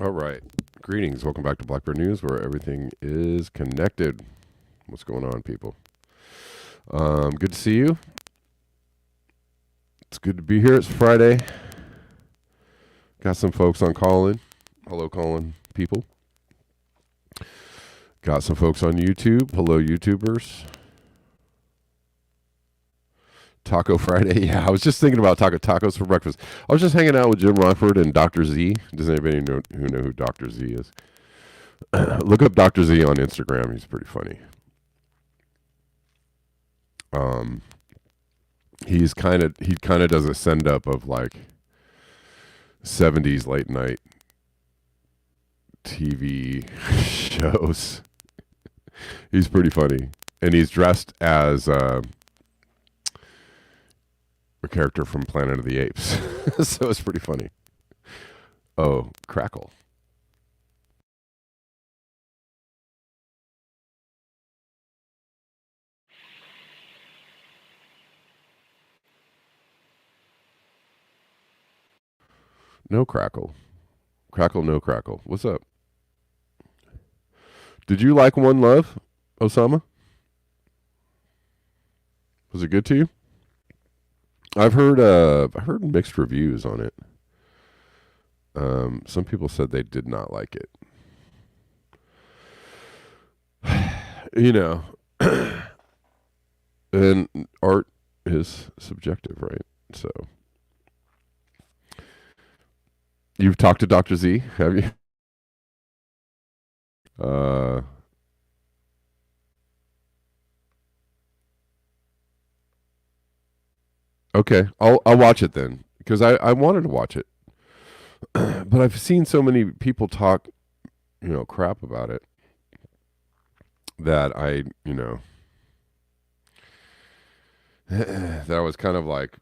All right. Greetings. Welcome back to Blackbird News, where everything is connected. What's going on, people? Good to see you. It's good to be here. It's Friday. Got some folks on calling. Hello, calling people. Got some folks on YouTube. Hello, YouTubers. Taco Friday. Yeah, I was just thinking about tacos for breakfast. I was just hanging out with Jim Rockford and Dr. Z. Does anybody know who Dr. Z is? Look up Dr. Z on Instagram. He's pretty funny. He kind of does a send up of like 70s late night TV shows. He's pretty funny, and he's dressed as a character from Planet of the Apes. So it's pretty funny. Oh, Crackle. No Crackle. Crackle, no Crackle. What's up? Did you like One Love, Osama? Was it good to you? I've heard mixed reviews on it. Some people said they did not like it. You know, and art is subjective, right? So, you've talked to Dr. Z, have you? Okay, I'll watch it then, because I wanted to watch it, but I've seen so many people talk, crap about it, that that I was kind of like,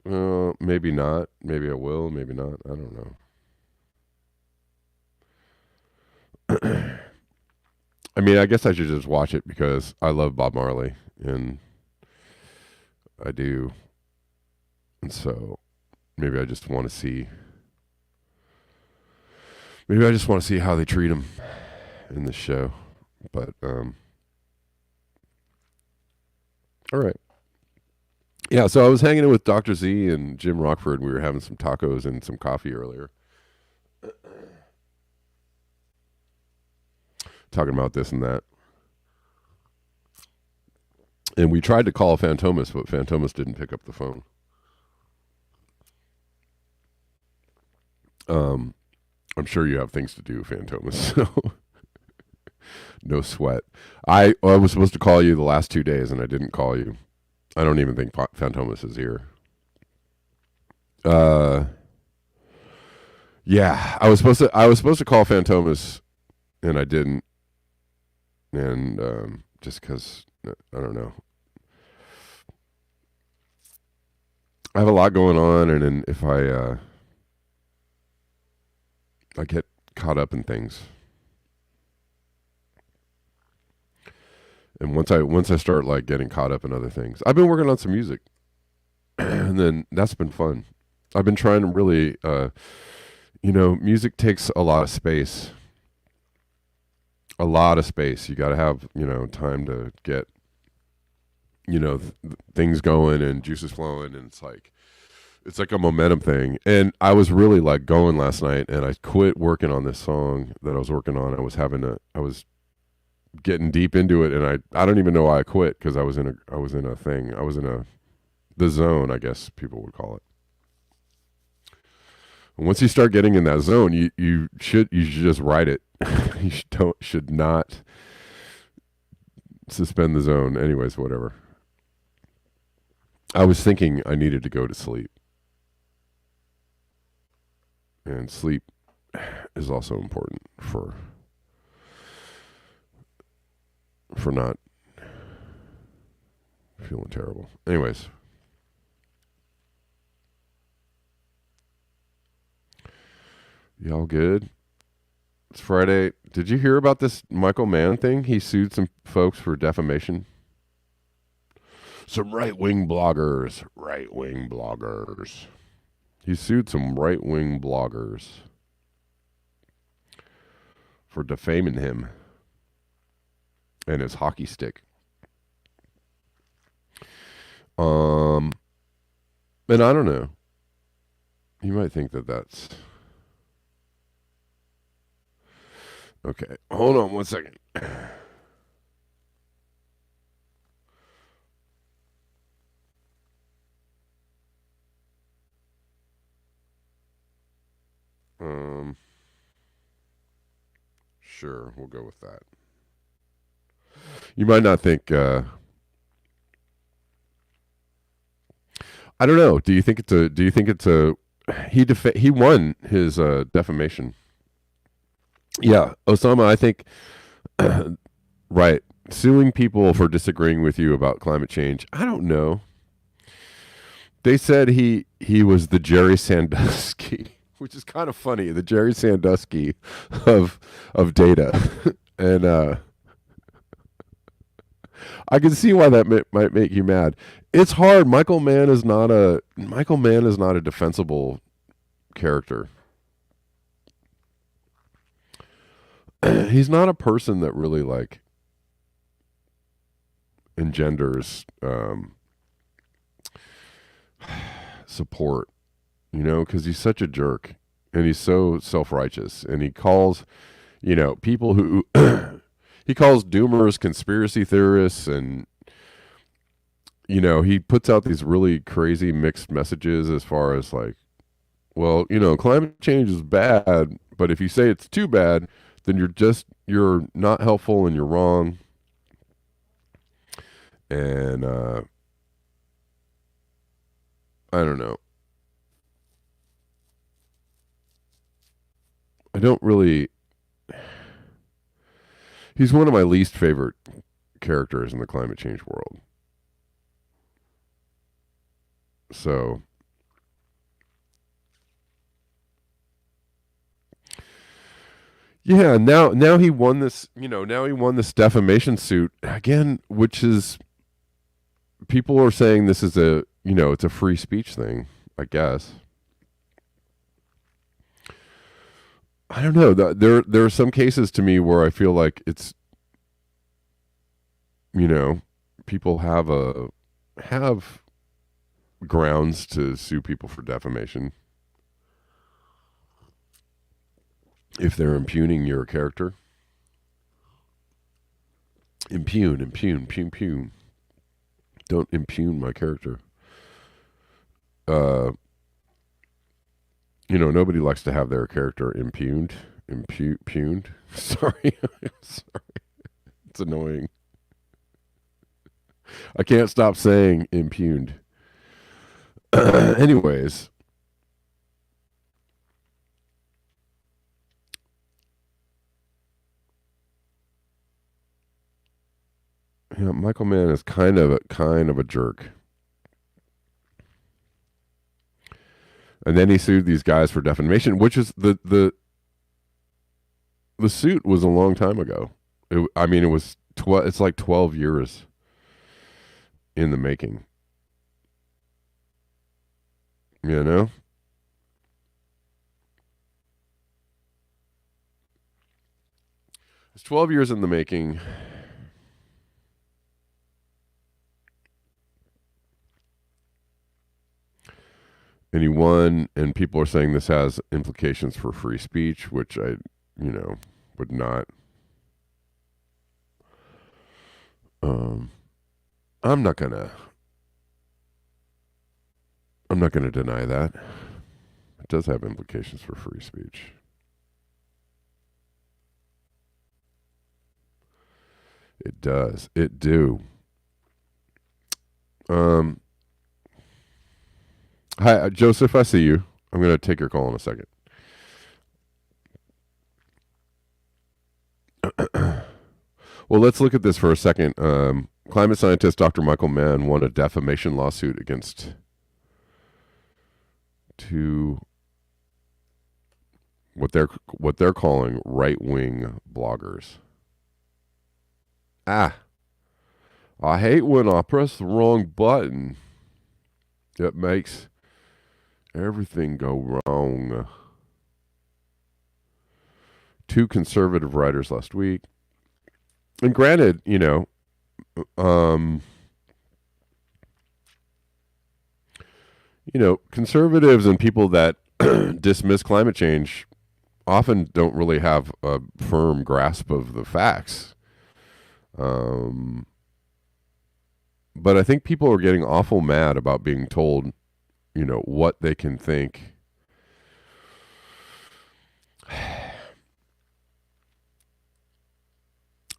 maybe not, maybe I will, maybe not, I don't know. I mean, I guess I should just watch it because I love Bob Marley, and I do. And so maybe I just want to see Maybe I just want to see how they treat him in the show. But all right. Yeah, so I was hanging in with Dr. Z and Jim Rockford. We were having some tacos and some coffee earlier. Talking about this and that. And we tried to call Fantomas, but Fantomas didn't pick up the phone. I'm sure you have things to do, Fantomas. So no sweat. I was supposed to call you the last 2 days, and I didn't call you. I don't even think Fantomas is here. Yeah, I was supposed to call Fantomas, and I didn't. And just because I don't know. I have a lot going on, and then if I get caught up in things, and once I start like getting caught up in other things, I've been working on some music, and then that's been fun. I've been trying to really, music takes a lot of space. A lot of space. You got to have time to get things going and juices flowing, and it's like a momentum thing. And I was really like going last night, and I quit working on this song that I was working on. I was getting deep into it, and I don't even know why I quit, because I was in the zone, I guess people would call it. And once you start getting in that zone, you should just write it. You should not suspend the zone. Anyways, whatever. I was thinking I needed to go to sleep. And sleep is also important for not feeling terrible. Anyways. Y'all good? It's Friday. Did you hear about this Michael Mann thing? He sued some folks for defamation. Some right-wing bloggers. He sued some right-wing bloggers for defaming him and his hockey stick. And I don't know. You might think that that's... Okay, hold on 1 second. Sure, we'll go with that. You might not think. I don't know. Do you think it's a? He won his defamation. Yeah, Osama. I think. Right, suing people for disagreeing with you about climate change. I don't know. They said he was the Jerry Sandusky, which is kind of funny. The Jerry Sandusky of data, and I can see why that might make you mad. It's hard. Michael Mann is not a defensible character. He's not a person that really like engenders support, because he's such a jerk, and he's so self-righteous, and he calls, people who he calls doomers conspiracy theorists, and he puts out these really crazy mixed messages as far as like, well, climate change is bad, but if you say it's too bad, then you're not helpful and you're wrong. And I don't know. I don't really. He's one of my least favorite characters in the climate change world. So, yeah, now he won this, now he won this defamation suit again, which is, people are saying this is it's a free speech thing, I guess. I don't know. There are some cases to me where I feel like it's, you know, people have grounds to sue people for defamation if they're impugning your character. Impugn. Don't impugn my character. Uh, nobody likes to have their character impugned. Impugned. Sorry. Sorry. It's annoying. I can't stop saying impugned. Anyways, Michael Mann is kind of a jerk. And then he sued these guys for defamation, which is the suit was a long time ago. It was it's like 12 years in the making. You know? It's 12 years in the making. And he won, and people are saying this has implications for free speech, which I, would not. I'm not gonna deny that. It does have implications for free speech. It does. It do. Hi, Joseph. I see you. I'm going to take your call in a second. Well, let's look at this for a second. Climate scientist Dr. Michael Mann won a defamation lawsuit against two what they're calling right-wing bloggers. I hate when I press the wrong button. It makes everything go wrong. Two conservative writers last week. And granted, conservatives and people that dismiss climate change often don't really have a firm grasp of the facts. But I think people are getting awful mad about being told, what they can think. I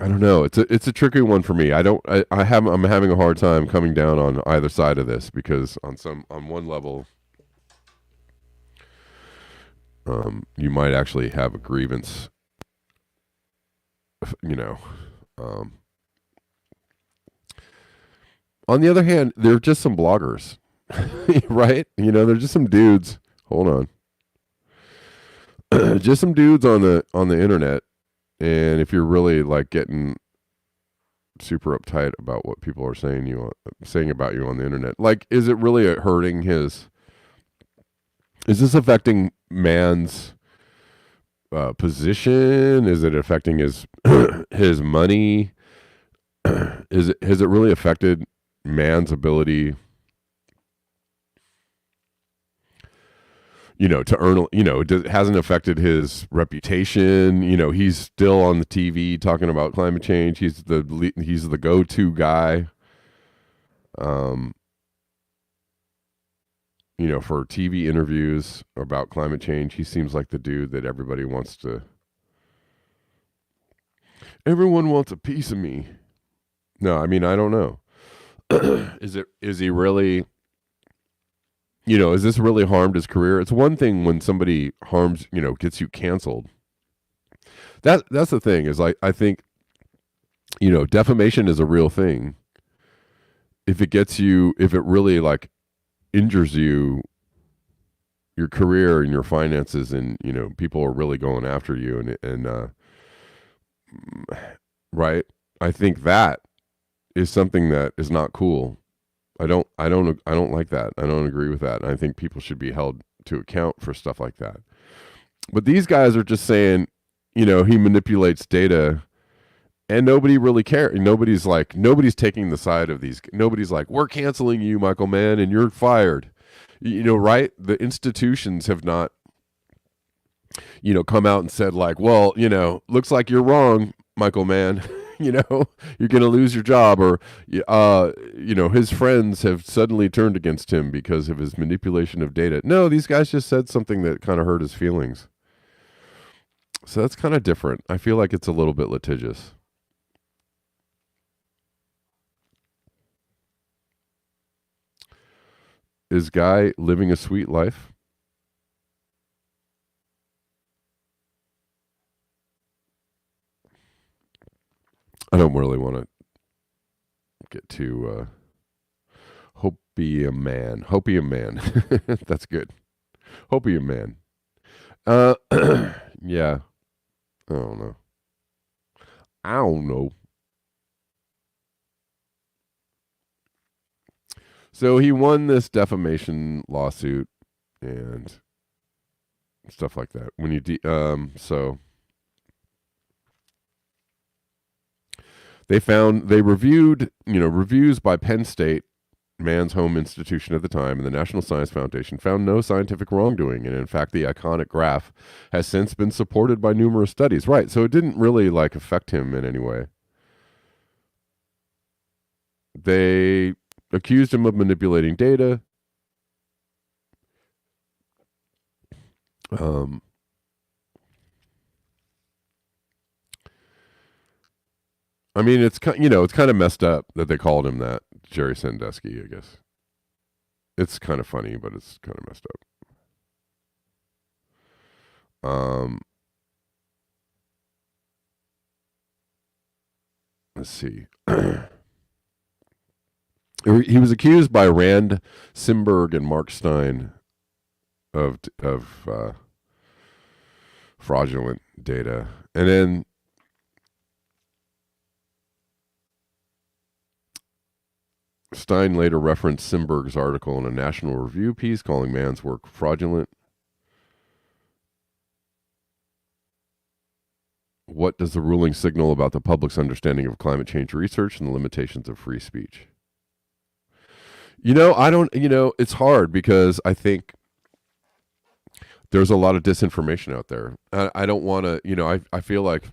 don't know. It's a tricky one for me. I'm having a hard time coming down on either side of this because on one level, you might actually have a grievance. On the other hand, they're just some bloggers, right? They're just some dudes. Hold on, just some dudes on the internet. And if you're really like getting super uptight about what people are saying about you on the internet, like, is it really hurting is this affecting Mann's position? Is it affecting his his money? Has it really affected Mann's ability, to earn, it hasn't affected his reputation. He's still on the TV talking about climate change. He's the go-to guy, for TV interviews about climate change. He seems like the dude that everybody wants to, everyone wants a piece of me. No, I don't know. Is he really, has this really harmed his career? It's one thing when somebody harms, gets you canceled. That's the thing is, like, I think, defamation is a real thing. If it really like injures you, your career and your finances, and people are really going after you, and right, I think that is something that is not cool. I don't like that. I don't agree with that. I think people should be held to account for stuff like that. But these guys are just saying, he manipulates data, and nobody really cares. Nobody's taking the side of these. Nobody's like, we're canceling you, Michael Mann, and you're fired. Right? The institutions have not, come out and said like, well, looks like you're wrong, Michael Mann. You're going to lose your job, or his friends have suddenly turned against him because of his manipulation of data. No, these guys just said something that kind of hurt his feelings. So that's kind of different. I feel like it's a little bit litigious. Is Guy living a sweet life? I don't really want to get too Hopium Man. Hopium Man. That's good. Hopium Man. Uh, yeah. I don't know. I don't know. So he won this defamation lawsuit and stuff like that. When you so they reviewed, reviews by Penn State, Mann's home institution at the time, and the National Science Foundation found no scientific wrongdoing, and in fact, the iconic graph has since been supported by numerous studies. Right, so it didn't really affect him in any way. They accused him of manipulating data. Um, I mean, it's kind of messed up that they called him that, Jerry Sandusky. I guess it's kind of funny, but it's kind of messed up. Let's see. He was accused by Rand Simberg and Mark Stein of fraudulent data, and then Stein later referenced Simberg's article in a National Review piece calling Mann's work fraudulent. What does the ruling signal about the public's understanding of climate change research and the limitations of free speech? I don't, it's hard because I think there's a lot of disinformation out there. I don't want to, I feel like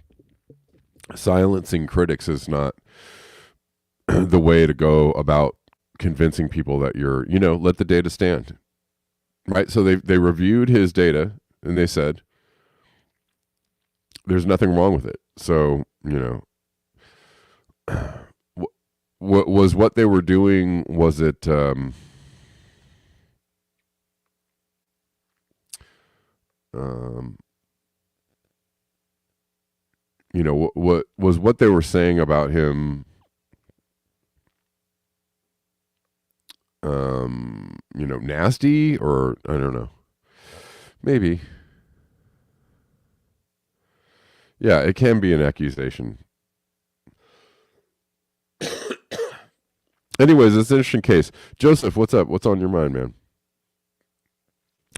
silencing critics is not the way to go about convincing people that let the data stand. Right? So they reviewed his data and they said there's nothing wrong with it. So, what was what they were doing, was it what was what they were saying about him nasty, or I don't know. Maybe. Yeah, it can be an accusation. Anyways, it's an interesting case. Joseph, what's up? What's on your mind, man?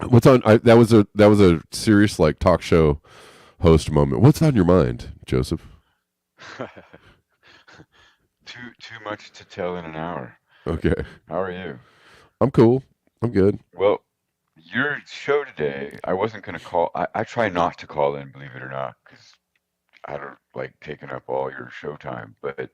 What's on? That was a serious talk show host moment. What's on your mind, Joseph? Too much to tell in an hour. Okay, How are you? I'm cool. I'm good. Well, your show today, I wasn't going to call. I try not to call in, believe it or not, because I don't like taking up all your show time. But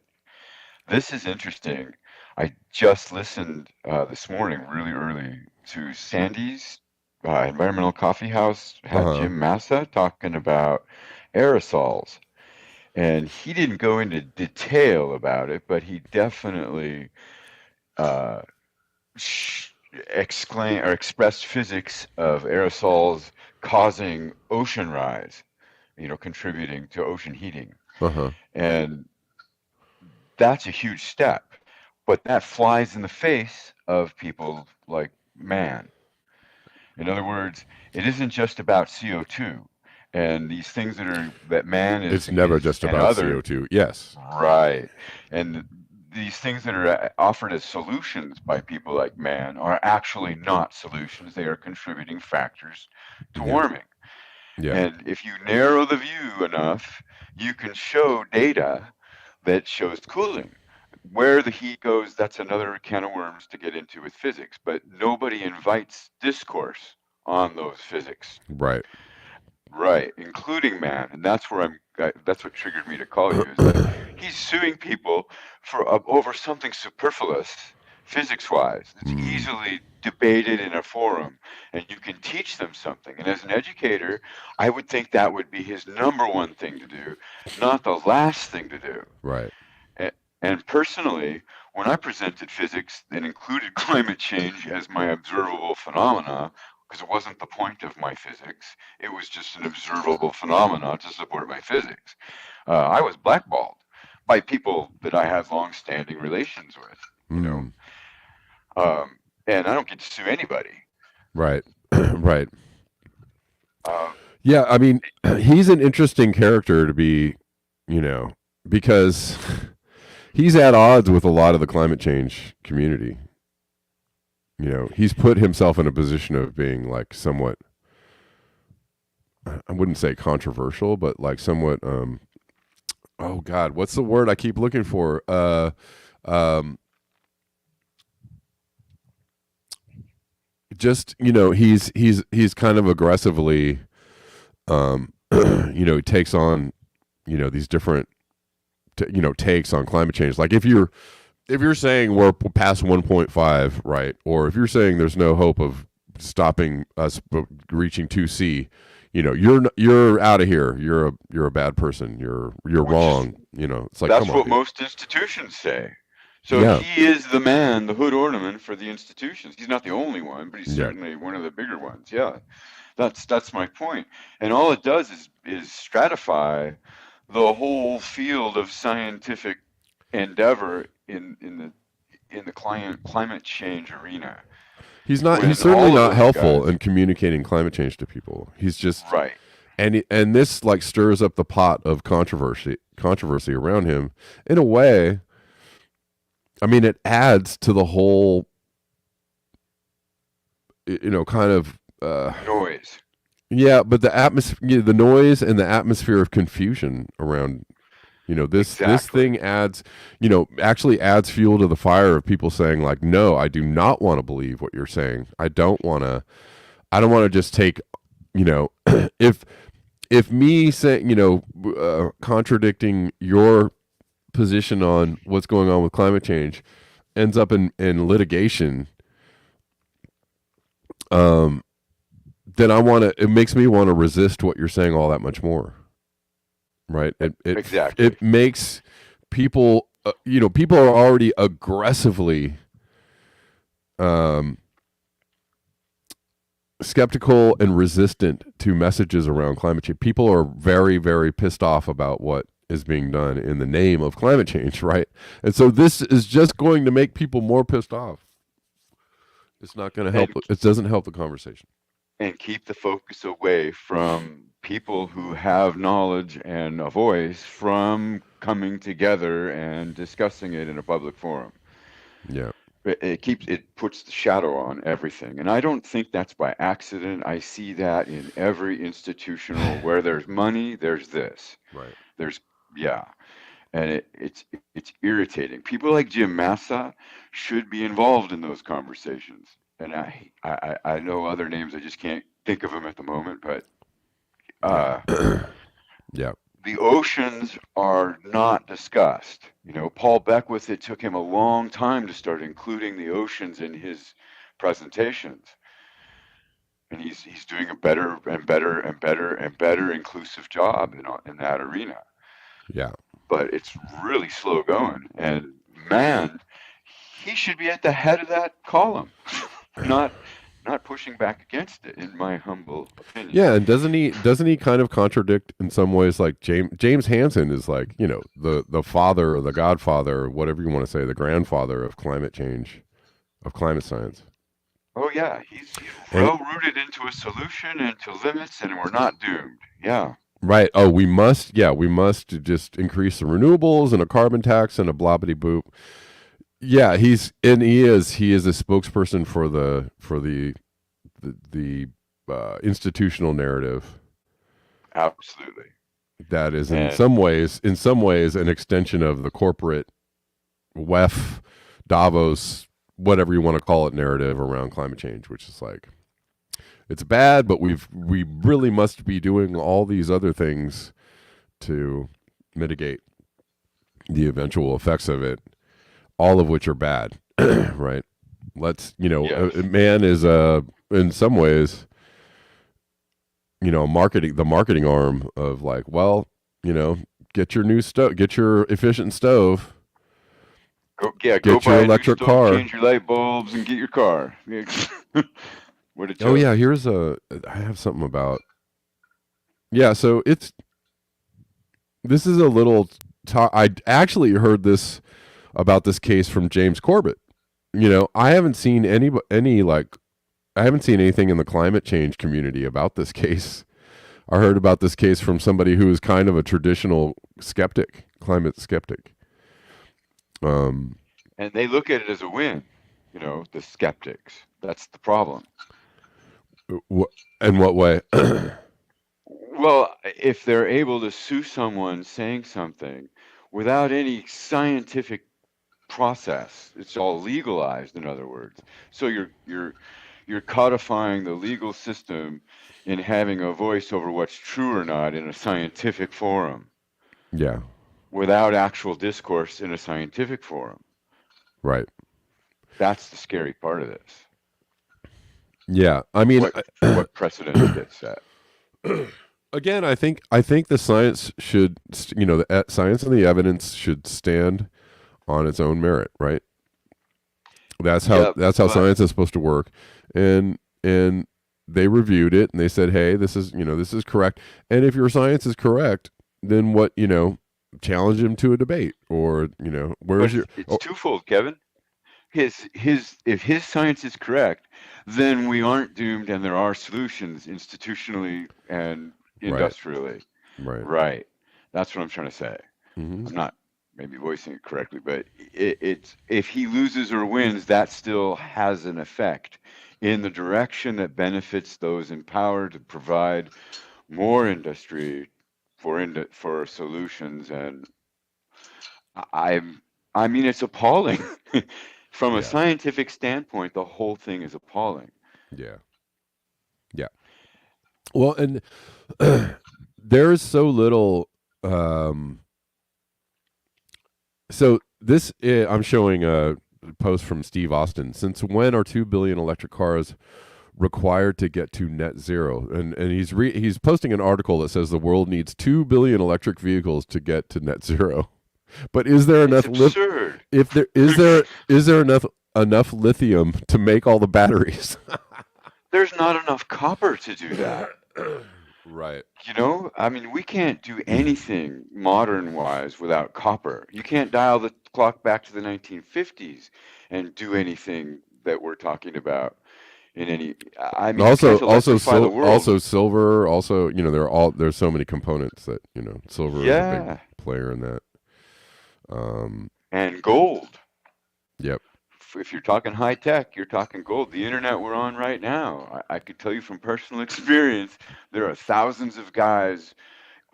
this is interesting. I just listened this morning, really early, to Sandy's Environmental Coffee House, Uh had huh. Jim Massa talking about aerosols. And he didn't go into detail about it, but he definitely uh, exclaim or expressed physics of aerosols causing ocean rise, contributing to ocean heating. Uh huh. And that's a huge step. But that flies in the face of people like man. In other words, it isn't just about CO2 and these things that man It's is never just and about other CO2. Yes. right. And these things that are offered as solutions by people like man are actually not solutions. They are contributing factors to Yeah. warming. Yeah. And if you narrow the view enough, you can show data that shows cooling. Where the heat goes, that's another can of worms to get into with physics, but nobody invites discourse on those physics. Right. Right, including Mann, and that's where that's what triggered me to call you, is that he's suing people for over something superfluous, physics-wise. It's Mm, easily debated in a forum, and you can teach them something. And as an educator, I would think that would be his number one thing to do, not the last thing to do. right. A- And personally, when I presented physics that included climate change as my observable phenomena, because it wasn't the point of my physics, it was just an observable phenomena to support my physics. I was blackballed by people that I had long-standing relations with, you know, Mm, and I don't get to sue anybody. right. Right. Uh, Yeah, I mean, he's an interesting character to be, you know, because he's at odds with a lot of the climate change community. You know, he's put himself in a position of being like somewhat, I wouldn't say controversial, but like somewhat oh god, what's the word I keep looking for? Um just, he's kind of aggressively he takes on, these different takes on climate change. Like if you're saying we're past 1.5, right? Or if you're saying there's no hope of stopping us reaching 2C, you're out of here. You're a bad person. You're which is wrong. It's like, come That's on, what dude. most institutions say. So Yeah. he is the man, the hood ornament for the institutions. He's not the only one, but he's Yeah. certainly one of the bigger ones. Yeah, that's my point. And all it does is stratify the whole field of scientific endeavor in the climate change arena. He's When certainly all of not those helpful guys, in communicating climate change to people. He's just right? and this like stirs up the pot of controversy around him in a way. I mean, it adds to the whole, kind of, Noise. yeah, but the atmosphere, the noise and the atmosphere of confusion around, this Exactly. thing adds, actually adds fuel to the fire of people saying like, no, I do not want to believe what you're saying. I don't want to just take, if me saying, contradicting your position on what's going on with climate change ends up in litigation, um, then it makes me want to resist what you're saying all that much more. Right. Exactly. It makes people, people are already aggressively, um, skeptical and resistant to messages around climate change. People are very, very pissed off about what is being done in the name of climate change, right? And so this is just going to make people more pissed off. It's not going to help. And It doesn't help the conversation. and keep the focus away from people who have knowledge and a voice from coming together and discussing it in a public forum. Yeah. It puts the shadow on everything. And I don't think that's by accident. I see that in every institutional where there's money, there's this. Right. There's yeah. And it's irritating. People like Jim Massa should be involved in those conversations. And I know other names. I just can't think of them at the moment. But Yeah. uh, Yeah. the oceans are not discussed. Paul Beckwith. It took him a long time to start including the oceans in his presentations, and he's doing a better and better and better and better inclusive job in that arena. Yeah. But it's really slow going. And man, he should be at the head of that column, not not pushing back against it, in my humble opinion. Yeah, and doesn't he kind of contradict in some ways? Like James Hansen is like, the father or the godfather or whatever you want to say, the grandfather of climate change, of climate science. Oh yeah, he's And well rooted into a solution and to limits, and we're not doomed. Yeah, right, oh, we must just increase the renewables and a carbon tax and a blobbity boop. Yeah, he is a spokesperson for the institutional narrative. Absolutely. That is And in some ways, an extension of the corporate WEF, Davos, whatever you want to call it, narrative around climate change, which is like it's bad, but we really must be doing all these other things to mitigate the eventual effects of it, all of which are bad, right? Let's yes. man is in some ways marketing the marketing arm of like, well, you know, get your new stove, get your efficient stove, Go get your buy a new electric stove, car. change your light bulbs, and get your car. What a Oh yeah, joke. I have something about yeah. So this is a little. I actually heard this about this case from James Corbett. I haven't seen any like I haven't seen anything in the climate change community about this case. I heard about this case from somebody who is kind of a traditional skeptic, climate skeptic. Um, And they look at it as a win, the skeptics. That's the problem. in what way? Well, if they're able to sue someone saying something without any scientific process, it's all legalized, in other words. So you're codifying the legal system in having a voice over what's true or not in a scientific forum Yeah, without actual discourse in a scientific forum. right. That's the scary part of this. Yeah, I mean, What precedents get set. again, I think the science should, the science and the evidence should stand on its own merit, right? Yeah, That's how but science is supposed to work, and they reviewed it and they said, hey, this is correct, and if your science is correct, then what challenge him to a debate, or but where's your it's twofold, Kevin. His if his science is correct, then we aren't doomed and there are solutions institutionally and right, industrially. right, Right. That's what I'm trying to say. hmm I'm not maybe voicing it correctly, but it's if he loses or wins, that still has an effect in the direction that benefits those in power to provide more industry for solutions. And I'm I mean it's appalling. From a yeah, scientific standpoint, the whole thing is appalling. yeah, yeah. Well, and there is so little. Um, so this I'm showing a post from Steve Austin. Since when are 2 billion electric cars required to get to net zero? And he's posting an article that says the world needs 2 billion electric vehicles to get to net zero. But is there It's enough absurd. if there is there enough lithium to make all the batteries? There's not enough copper to do that. Right. I mean, we can't do anything modern wise without copper. You can't dial the clock back to the 1950s and do anything that we're talking about in any. I mean, you can't electrify the world. Also silver, also there's so many components that silver is a big Yeah, player in that. Um, and gold. yep. If you're talking high tech, you're talking gold. The internet we're on right now, I could tell you from personal experience, there are thousands of guys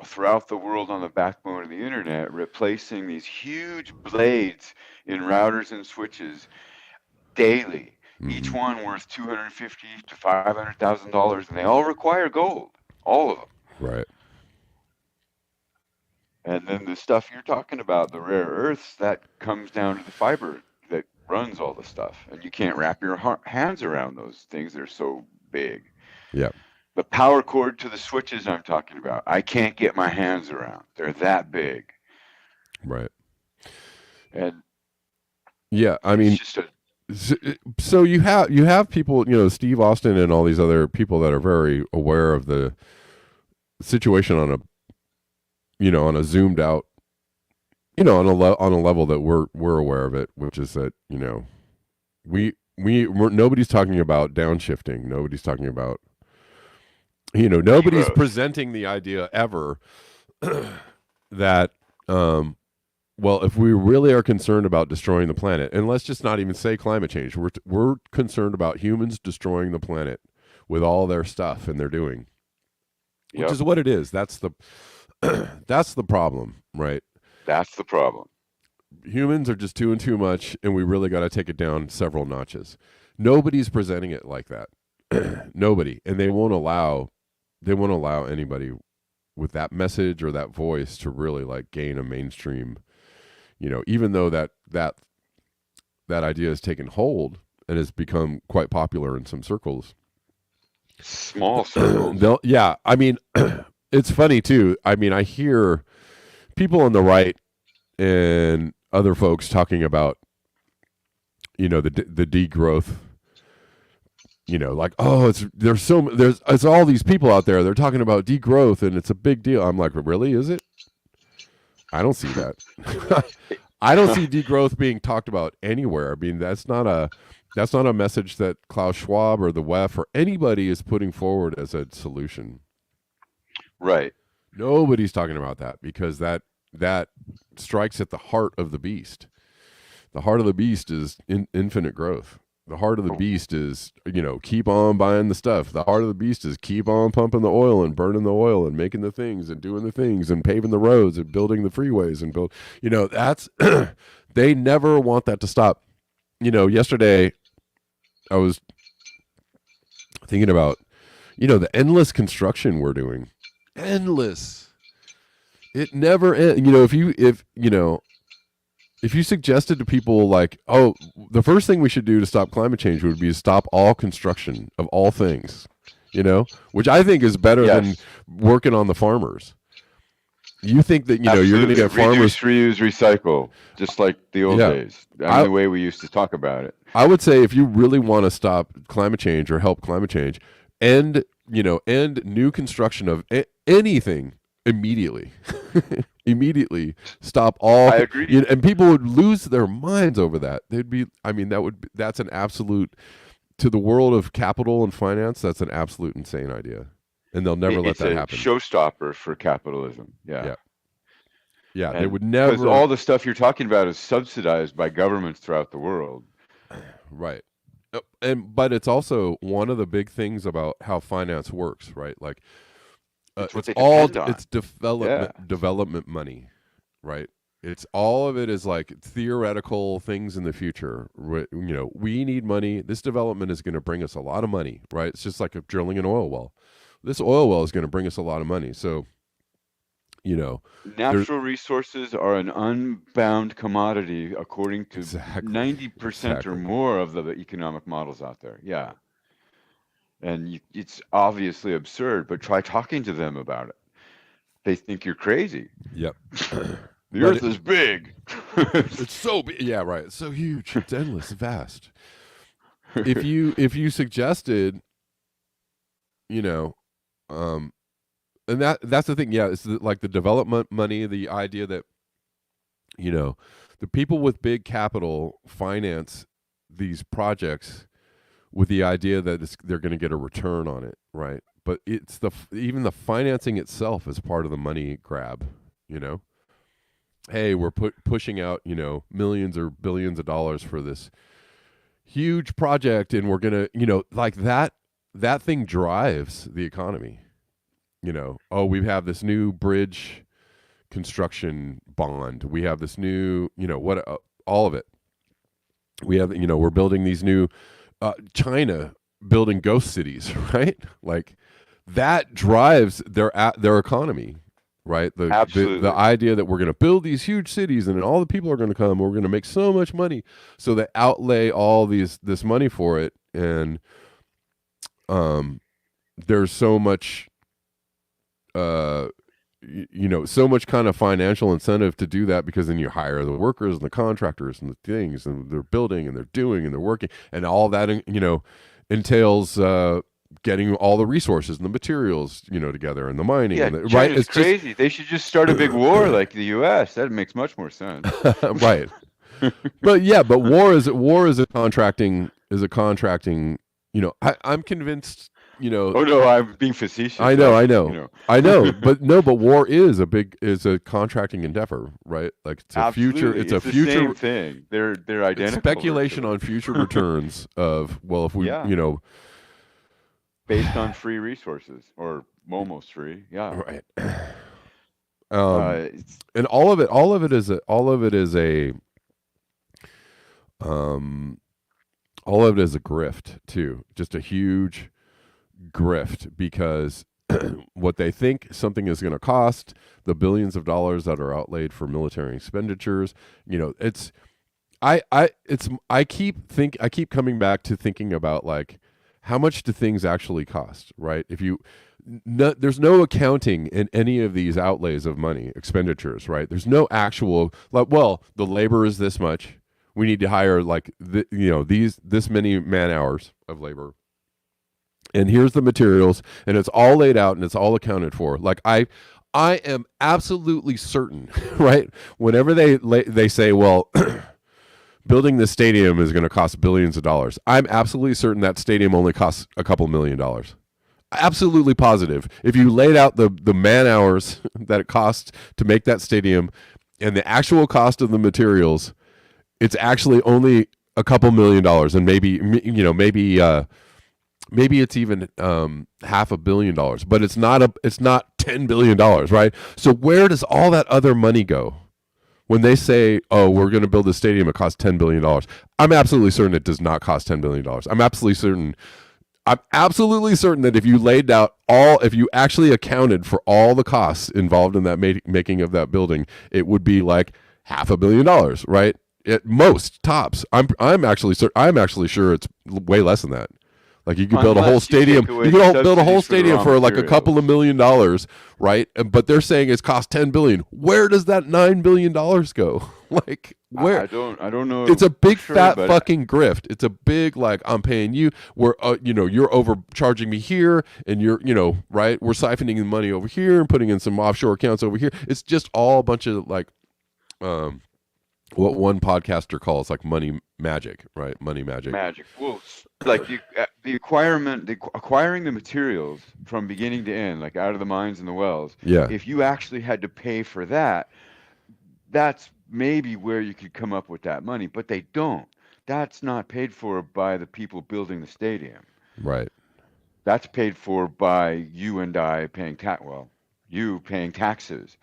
throughout the world on the backbone of the internet replacing these huge blades in routers and switches daily, each hmm one worth 250 to $500,000, and they all require gold, all of them. Right. And then the stuff you're talking about, the rare earths, that comes down to the fiber that runs all the stuff, and you can't wrap your hands around those things. They're so big. Yep. The power cord to the switches I'm talking about, I can't get my hands around. They're that big. Right. And Yeah. I it's mean, just a so you have people, Steve Austin and all these other people that are very aware of the situation on a zoomed out, on a level that we're aware of it, which is that we're nobody's talking about downshifting. Nobody's talking about nobody's degrowth. presenting the idea ever that well, if we really are concerned about destroying the planet, and let's just not even say climate change, we're concerned about humans destroying the planet with all their stuff and they're doing. which Yep. is what it is. That's the that's the problem, right? That's the problem. Humans are just doing too much, and we really got to take it down several notches. Nobody's presenting it like that. Nobody, and they won't allow anybody with that message or that voice to really like gain a mainstream. Even though that idea has taken hold and has become quite popular in some circles. Small circles. Yeah, I mean, it's funny too. I mean, I hear people on the right and other folks talking about the degrowth. Like, oh, it's all these people out there. They're talking about degrowth and it's a big deal. I'm like, really? Is it? I don't see that. I don't see degrowth being talked about anywhere. I mean, that's not a message that Klaus Schwab or the WEF or anybody is putting forward as a solution. Right. Nobody's talking about that because that strikes at the heart of the beast. The heart of the beast is infinite growth. The heart of the beast is, keep on buying the stuff. The heart of the beast is keep on pumping the oil and burning the oil and making the things and doing the things and paving the roads and building the freeways and that's, they never want that to stop. Yesterday I was thinking about, the endless construction we're doing. Endless. It never ends. If you suggested to people like, oh, the first thing we should do to stop climate change would be to stop all construction of all things, which I think is better than Yes. working on the farmers. You think that, you're going to Absolutely. get farmers. Reduce, reuse, recycle, just like the old Yeah. days. I mean, the way we used to talk about it. I would say if you really want to stop climate change or help climate change, end new construction of anything immediately. Immediately stop all. I agree. And people would lose their minds over that. They'd be. I mean, that's an absolute, to the world of capital and finance. That's an absolute insane idea, and they'll never let It's that a happen. showstopper for capitalism. Yeah. Yeah, yeah. They And would because never. all the stuff you're talking about is subsidized by governments throughout the world. Right. But it's also one of the big things about how finance works, right? Like It's what it's they all depend on. it's Yeah. development money, right? It's all of it is like theoretical things in the future. We need money. This development is going to bring us a lot of money, right? It's just like drilling an oil well. This oil well is going to bring us a lot of money. So, there's Natural resources are an unbound commodity according to exactly, 90% or exactly. more of the economic models out there. Yeah. And it's obviously absurd, but try talking to them about it. They think you're crazy. Yep. The But earth is big. it's so big. Yeah, right. It's so huge. It's endless, vast. If you suggested, you know, um, and that's the thing. Yeah, it's like the development money, the idea that you know the people with big capital finance these projects with the idea that they're going to get a return on it, right? But it's even the financing itself is part of the money grab. You know, hey, we're pushing out millions or billions of dollars for this huge project, and we're gonna like that thing drives the economy. Oh, we have this new bridge construction bond. We have this new, what all of it. We have, we're building these new China building ghost cities, right? Like that drives their economy, right? The Absolutely. idea that we're going to build these huge cities and all the people are going to come, we're going to make so much money, so they outlay all this money for it, and there's so much so much kind of financial incentive to do that, because then you hire the workers and the contractors and the things, and they're building and they're doing and they're working, and all that entails getting all the resources and the materials together, and the mining, Yeah, and right. China's It's just crazy. They should just start a big war like the US. That makes much more sense. right. But war is a contracting. I'm convinced. Oh no, I'm being facetious. I know, Like, I know, I know, but no, but war is a contracting endeavor, right? Like it's a future, Absolutely. it's a It's the same future, thing. They're it's identical speculation virtually. on future returns of, well, if we, Yeah, based on free resources or almost free. Yeah. Right. Um, It's and all of it is a um, all of it is a grift too. Just a huge grift because what they think something is going to cost, the billions of dollars that are outlaid for military expenditures, it's I keep coming back to thinking about like how much do things actually cost, right? If you no, there's no accounting in any of these outlays of money expenditures, right? There's no actual like, well, the labor is this much. We need to hire like these this many man hours of labor, and here's the materials, and it's all laid out and it's all accounted for. Like I am absolutely certain, right? Whenever they say, well, building this stadium is going to cost billions of dollars. I'm absolutely certain that stadium only costs a couple $1,000,000. Absolutely positive. If you laid out the man hours that it costs to make that stadium and the actual cost of the materials, it's actually only a couple $1,000,000, and maybe it's even $500 million, but it's not $10 billion, right? So where does all that other money go? When they say, "Oh, we're going to build a stadium, it costs $10 billion," I'm absolutely certain it does not cost $10 billion. I'm absolutely certain that if you laid out if you actually accounted for all the costs involved in that making of that building, it would be like $500 million, right? At most tops. I'm actually sure it's way less than that. Like you could build a whole unless you stadium. take away You the could build a whole subsidies for the stadium raw for like a couple of materials. $1,000,000, right? But they're saying it's cost $10 billion. Where does that $9 billion go? Like where? I don't It's know a for big sure, fat but fucking grift. It's a big like I'm paying you. You're overcharging me here, and right. We're siphoning the money over here and putting in some offshore accounts over here. It's just all a bunch of like um what one podcaster calls like money magic, right? Money magic. magic. Well, like the acquiring the materials from beginning to end, like out of the mines and the wells. Yeah. If you actually had to pay for that, that's maybe where you could come up with that money, but they don't. That's not paid for by the people building the stadium. Right. That's paid for by you and I paying you paying taxes.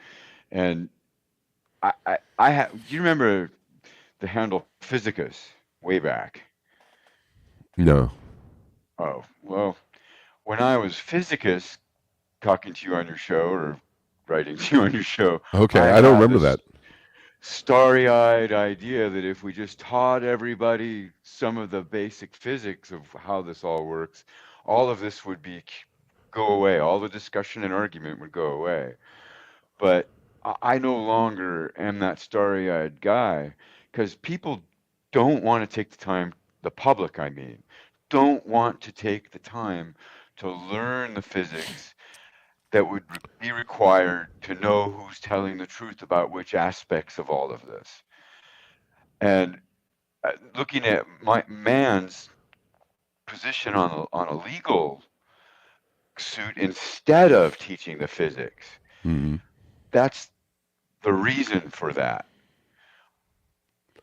And do you remember the handle Physicus way back? No. Oh, well, when I was Physicus talking to you on your show or writing to you on your show, Okay. I I don't had remember that. this starry-eyed idea that if we just taught everybody some of the basic physics of how this all works, all of this would go away. All the discussion and argument would go away. But I no longer am that starry-eyed guy because people don't want to take the time, the public, I mean, don't want to take the time to learn the physics that would be required to know who's telling the truth about which aspects of all of this. And looking at Mann's position on a legal suit instead of teaching the physics, Mm-hmm. that's the reason for that.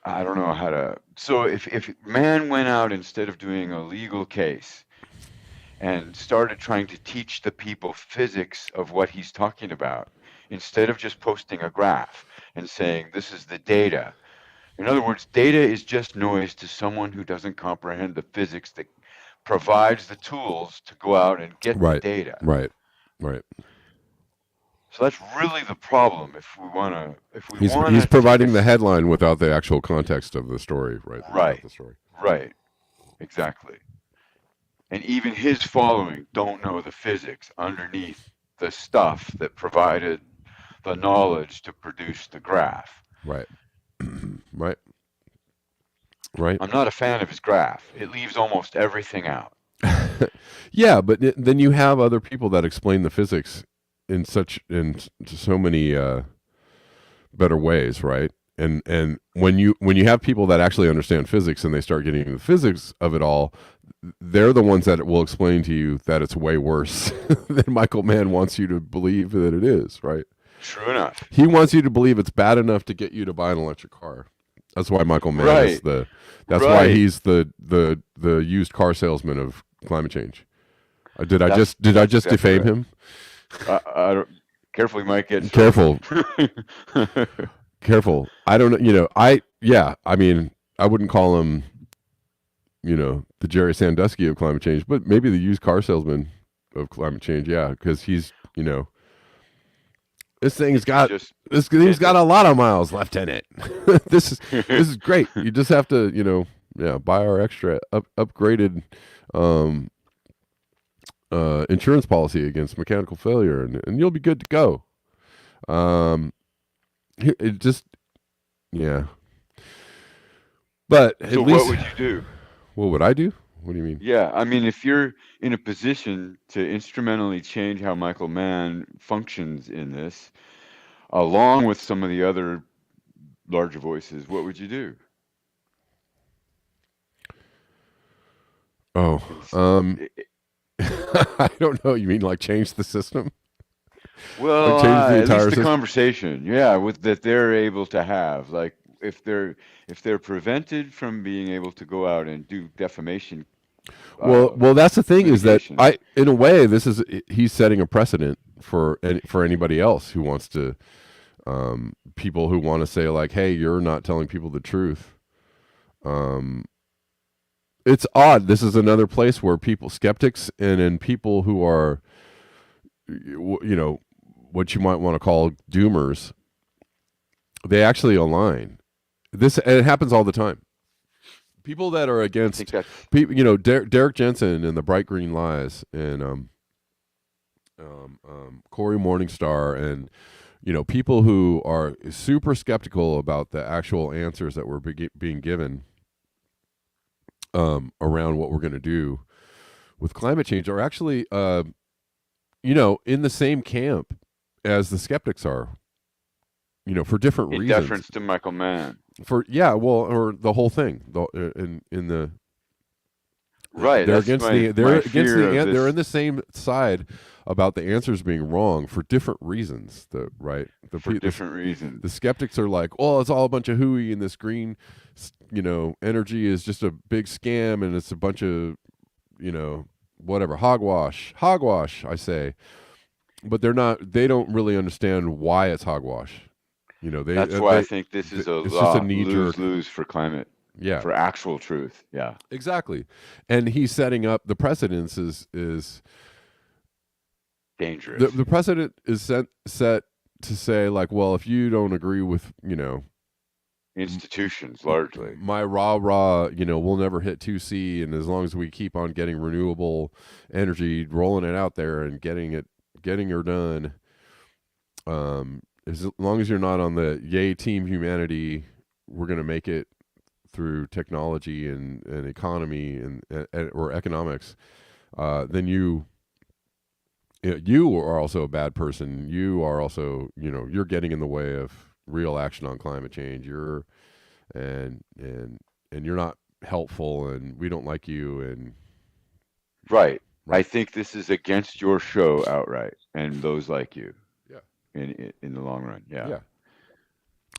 I don't know how to. So if Mann went out instead of doing a legal case and started trying to teach the people physics of what he's talking about, instead of just posting a graph and saying, this is the data. In other words, data is just noise to someone who doesn't comprehend the physics that provides the tools to go out and get the Right. data. Right. Right. So that's really the problem if we He's want to take providing the us headline without the actual context of the story, right? About right, the story. right, exactly. And even his following don't know the physics underneath the stuff that provided the knowledge to produce the graph. Right. Right. Right. I'm not a fan of his graph. It leaves almost everything out. Yeah, but then you have other people that explain the physics in so many better ways, right? And when you have people that actually understand physics and they start getting into the physics of it all, they're the ones that will explain to you that it's way worse than Michael Mann wants you to believe that it is, right? True enough. He wants you to believe it's bad enough to get you to buy an electric car. That's why Michael Mann is Right, why right. he's the used car salesman of climate change. Did I That's just exactly defame right. him? I don't. Careful, you might get sued. Careful, careful. I don't know. Yeah. I mean, I wouldn't call him, the Jerry Sandusky of climate change, but maybe the used car salesman of climate change. Yeah, because this thing's It's got just this thing's got it, a lot of miles left in it. This is great. You just have to, yeah, buy our extra upgraded um, insurance policy against mechanical failure, and you'll be good to go. Um, it just, yeah. But at so what least, would you do? what would I do? What do you mean? Yeah, I mean, if you're in a position to instrumentally change how Michael Mann functions in this, along with some of the other larger voices, what would you do? Oh, It's, um, it, it- I don't know. You mean like change the system, like well, change the at least entire the system? conversation, yeah, with that they're able to have, like if they're prevented from being able to go out and do defamation uh, Well, that's the thing is that litigation. in a way, he's setting a precedent for anybody else who wants to, people who want to say like, hey, you're not telling people the truth. Um, it's odd. This is another place where skeptics, and people who are, what you might want to call doomers, they actually align. And it happens all the time. People that are I think against that's people, Derek Jensen and the Bright Green Lies, and Corey Morningstar, and people who are super skeptical about the actual answers that were being given, around what we're going to do with climate change, are actually, in the same camp as the skeptics are, for different in reasons. deference to Michael Mann. For yeah, well, or the whole thing, in the Right, they're that's against my they're my against fear of they're in this the same side about the answers being wrong for different reasons. for different reasons. The skeptics are like, oh, it's all a bunch of hooey, and this green, energy is just a big scam, and it's a bunch of, whatever, hogwash. I say, but they don't really understand why it's hogwash. That's why I think this is a it's just a law knee jerk. lose-lose for climate, Yeah, for actual truth. Yeah, exactly. And he's setting up the precedence is dangerous. the precedent is set to say like, well, if you don't agree with, Institutions, largely. my rah, we'll never hit 2C, and as long as we keep on getting renewable energy, rolling it out there and getting her done, as long as you're not on the yay team humanity, we're going to make it through technology and economy and or economics, then you are also a bad person. You are also, you're getting in the way of real action on climate change. And you're not helpful, and we don't like you, and Right. I right. think this is against your show outright, and those like you Yeah. in the long run. Yeah, Yeah.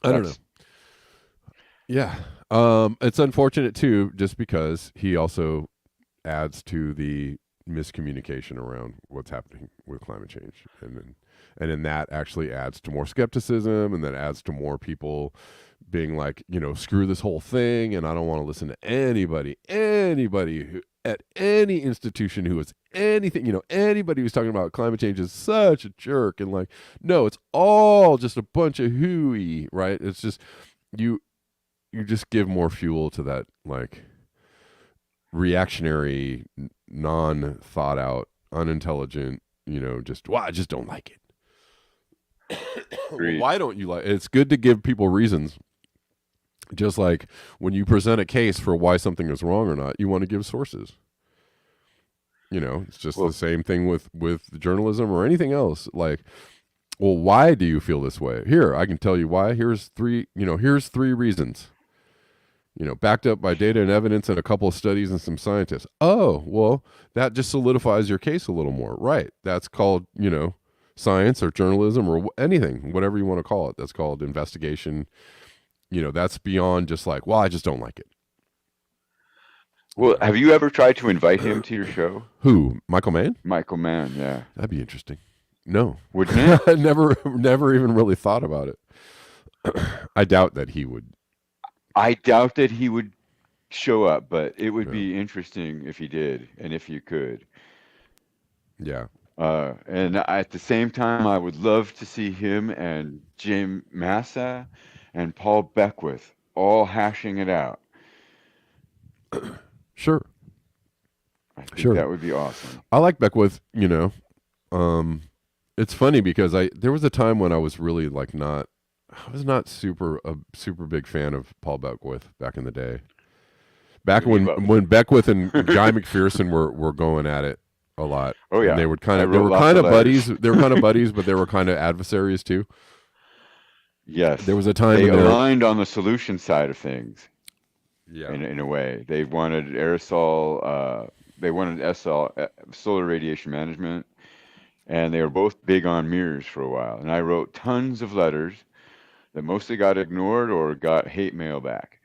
I don't know. that's Yeah. It's unfortunate too, just because he also adds to the miscommunication around what's happening with climate change, and then that actually adds to more skepticism, and that adds to more people being like, screw this whole thing, and I don't want to listen to anybody who at any institution who is anything, anybody who's talking about climate change is such a jerk, and like, no, it's all just a bunch of hooey, right? It's just you you just give more fuel to that, like, reactionary, non thought out, unintelligent, just, well, I just don't like it. Well, agreed. why don't you like it? It's good to give people reasons. Just like when you present a case for why something is wrong or not, you want to give sources. It's just the Well, same thing with journalism or anything else. Like, well, why do you feel this way? Here, I can tell you why. Here's three reasons. Backed up by data and evidence and a couple of studies and some scientists. Oh, well, that just solidifies your case a little more. Right. That's called, science or journalism or anything, whatever you want to call it. That's called investigation. That's beyond just like, well, I just don't like it. You well, know, have you ever tried to invite him to your show? who? Michael Mann? Michael Mann, yeah. That'd be interesting. No, wouldn't it? I never even really thought about it. I doubt that he would. I doubt that he would show up, but it would No. be interesting if he did and if you could. Yeah. And at the same time, I would love to see him and Jim Massa and Paul Beckwith all hashing it out. Sure. I think Sure. that would be awesome. I like Beckwith. Um, it's funny because there was a time when I was really like not. I was not super big fan of Paul Beckwith back in the day. Back Who do you when love? Beckwith and Guy McPherson were going at it a lot, Oh and yeah, I they wrote were lots kind of of buddies. letters. They were kind of buddies, but they were kind of adversaries too. There Yes, was a time they in there. aligned on the solution side of things Yeah. in a way. They wanted aerosol, they wanted SL, solar radiation management, and they were both big on mirrors for a while. And I wrote tons of letters that mostly got ignored or got hate mail back.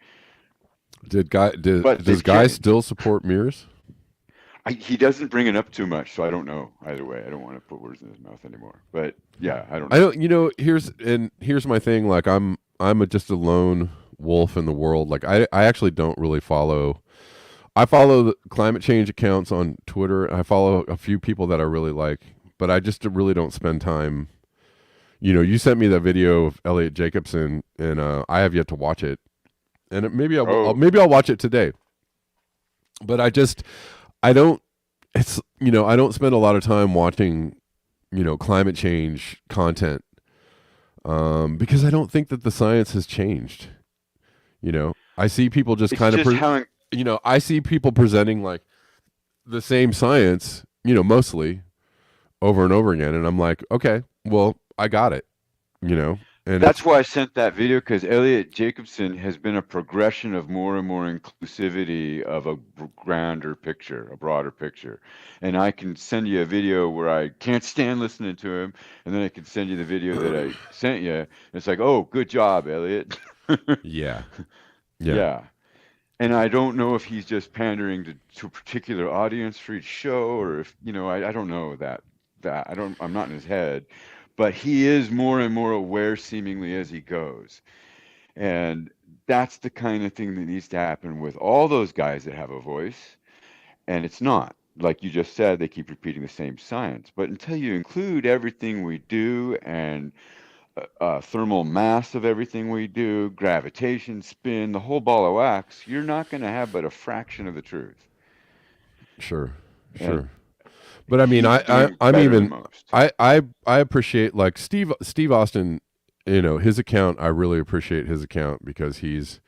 But Does they've Guy changed. still support mirrors? He doesn't bring it up too much, so I don't know either way. I don't want to put words in his mouth anymore. But yeah, I don't I know. don't. Here's my thing. Like just a lone wolf in the world. Like I actually don't really follow. I follow the climate change accounts on Twitter. I follow a few people that I really like, but I just really don't spend time. You sent me that video of Elliot Jacobson, and I have yet to watch it. And Oh, maybe I'll watch it today. But I don't. I don't spend a lot of time watching climate change content because I don't think that the science has changed. I see people just it's kind of just how I see people presenting like the same science, mostly over and over again, and I'm like, okay, well, I got it, and that's why I sent that video because Elliot Jacobson has been a progression of more and more inclusivity of a grander picture, a broader picture. And I can send you a video where I can't stand listening to him, and then I can send you the video that I sent you. And it's like, oh, good job, Elliot. yeah, yeah, Yeah. And I don't know if he's just pandering to a particular audience for each show or if, I don't know I'm not in his head, but he is more and more aware seemingly as he goes. And that's the kind of thing that needs to happen with all those guys that have a voice. And it's not. Like you just said, they keep repeating the same science. But until you include everything we do and thermal mass of everything we do, gravitation, spin, the whole ball of wax, you're not going to have but a fraction of the truth. sure, And sure. But I mean, he's doing I'm better than even most. I appreciate like Steve Austin. His account. I really appreciate his account because he's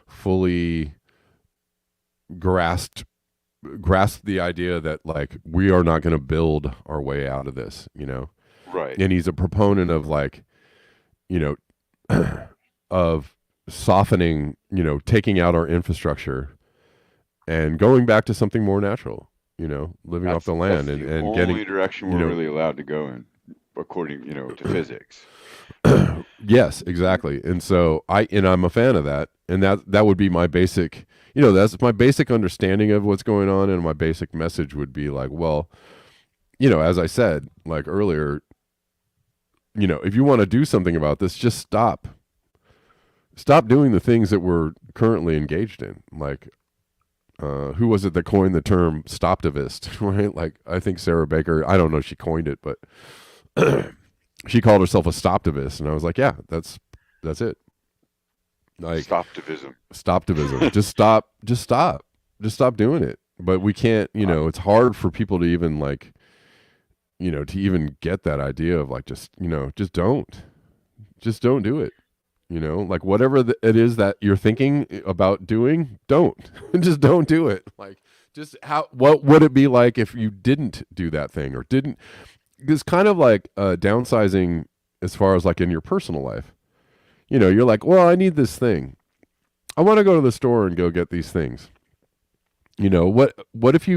fully grasped the idea that like we are not going to build our way out of this. Right. And he's a proponent of like you of softening, taking out our infrastructure and going back to something more natural, living off the That's land the and getting, only direction you we're know, really allowed to go in, according, to physics. yes, exactly. And so I'm a fan of that. And that would be my basic, that's my basic understanding of what's going on. And my basic message would be like, well, as I said, like earlier, if you want to do something about this, just stop doing the things that we're currently engaged in. Like, who was it that coined the term stoptivist, right? Like, I think Sarah Baker, I don't know if she coined it, but she called herself a stoptivist. And I was like, yeah, that's it. Like, Stoptivism. stoptivism. Just stop doing it. But we can't, it's hard for people to even like, to even get that idea of like, just don't do it. Like whatever it is that you're thinking about doing, don't just don't do it. Like, what would it be like if you didn't do that thing or didn't? It's kind of like downsizing as far as like in your personal life. You're like, well, I need this thing. I want to go to the store and go get these things. What if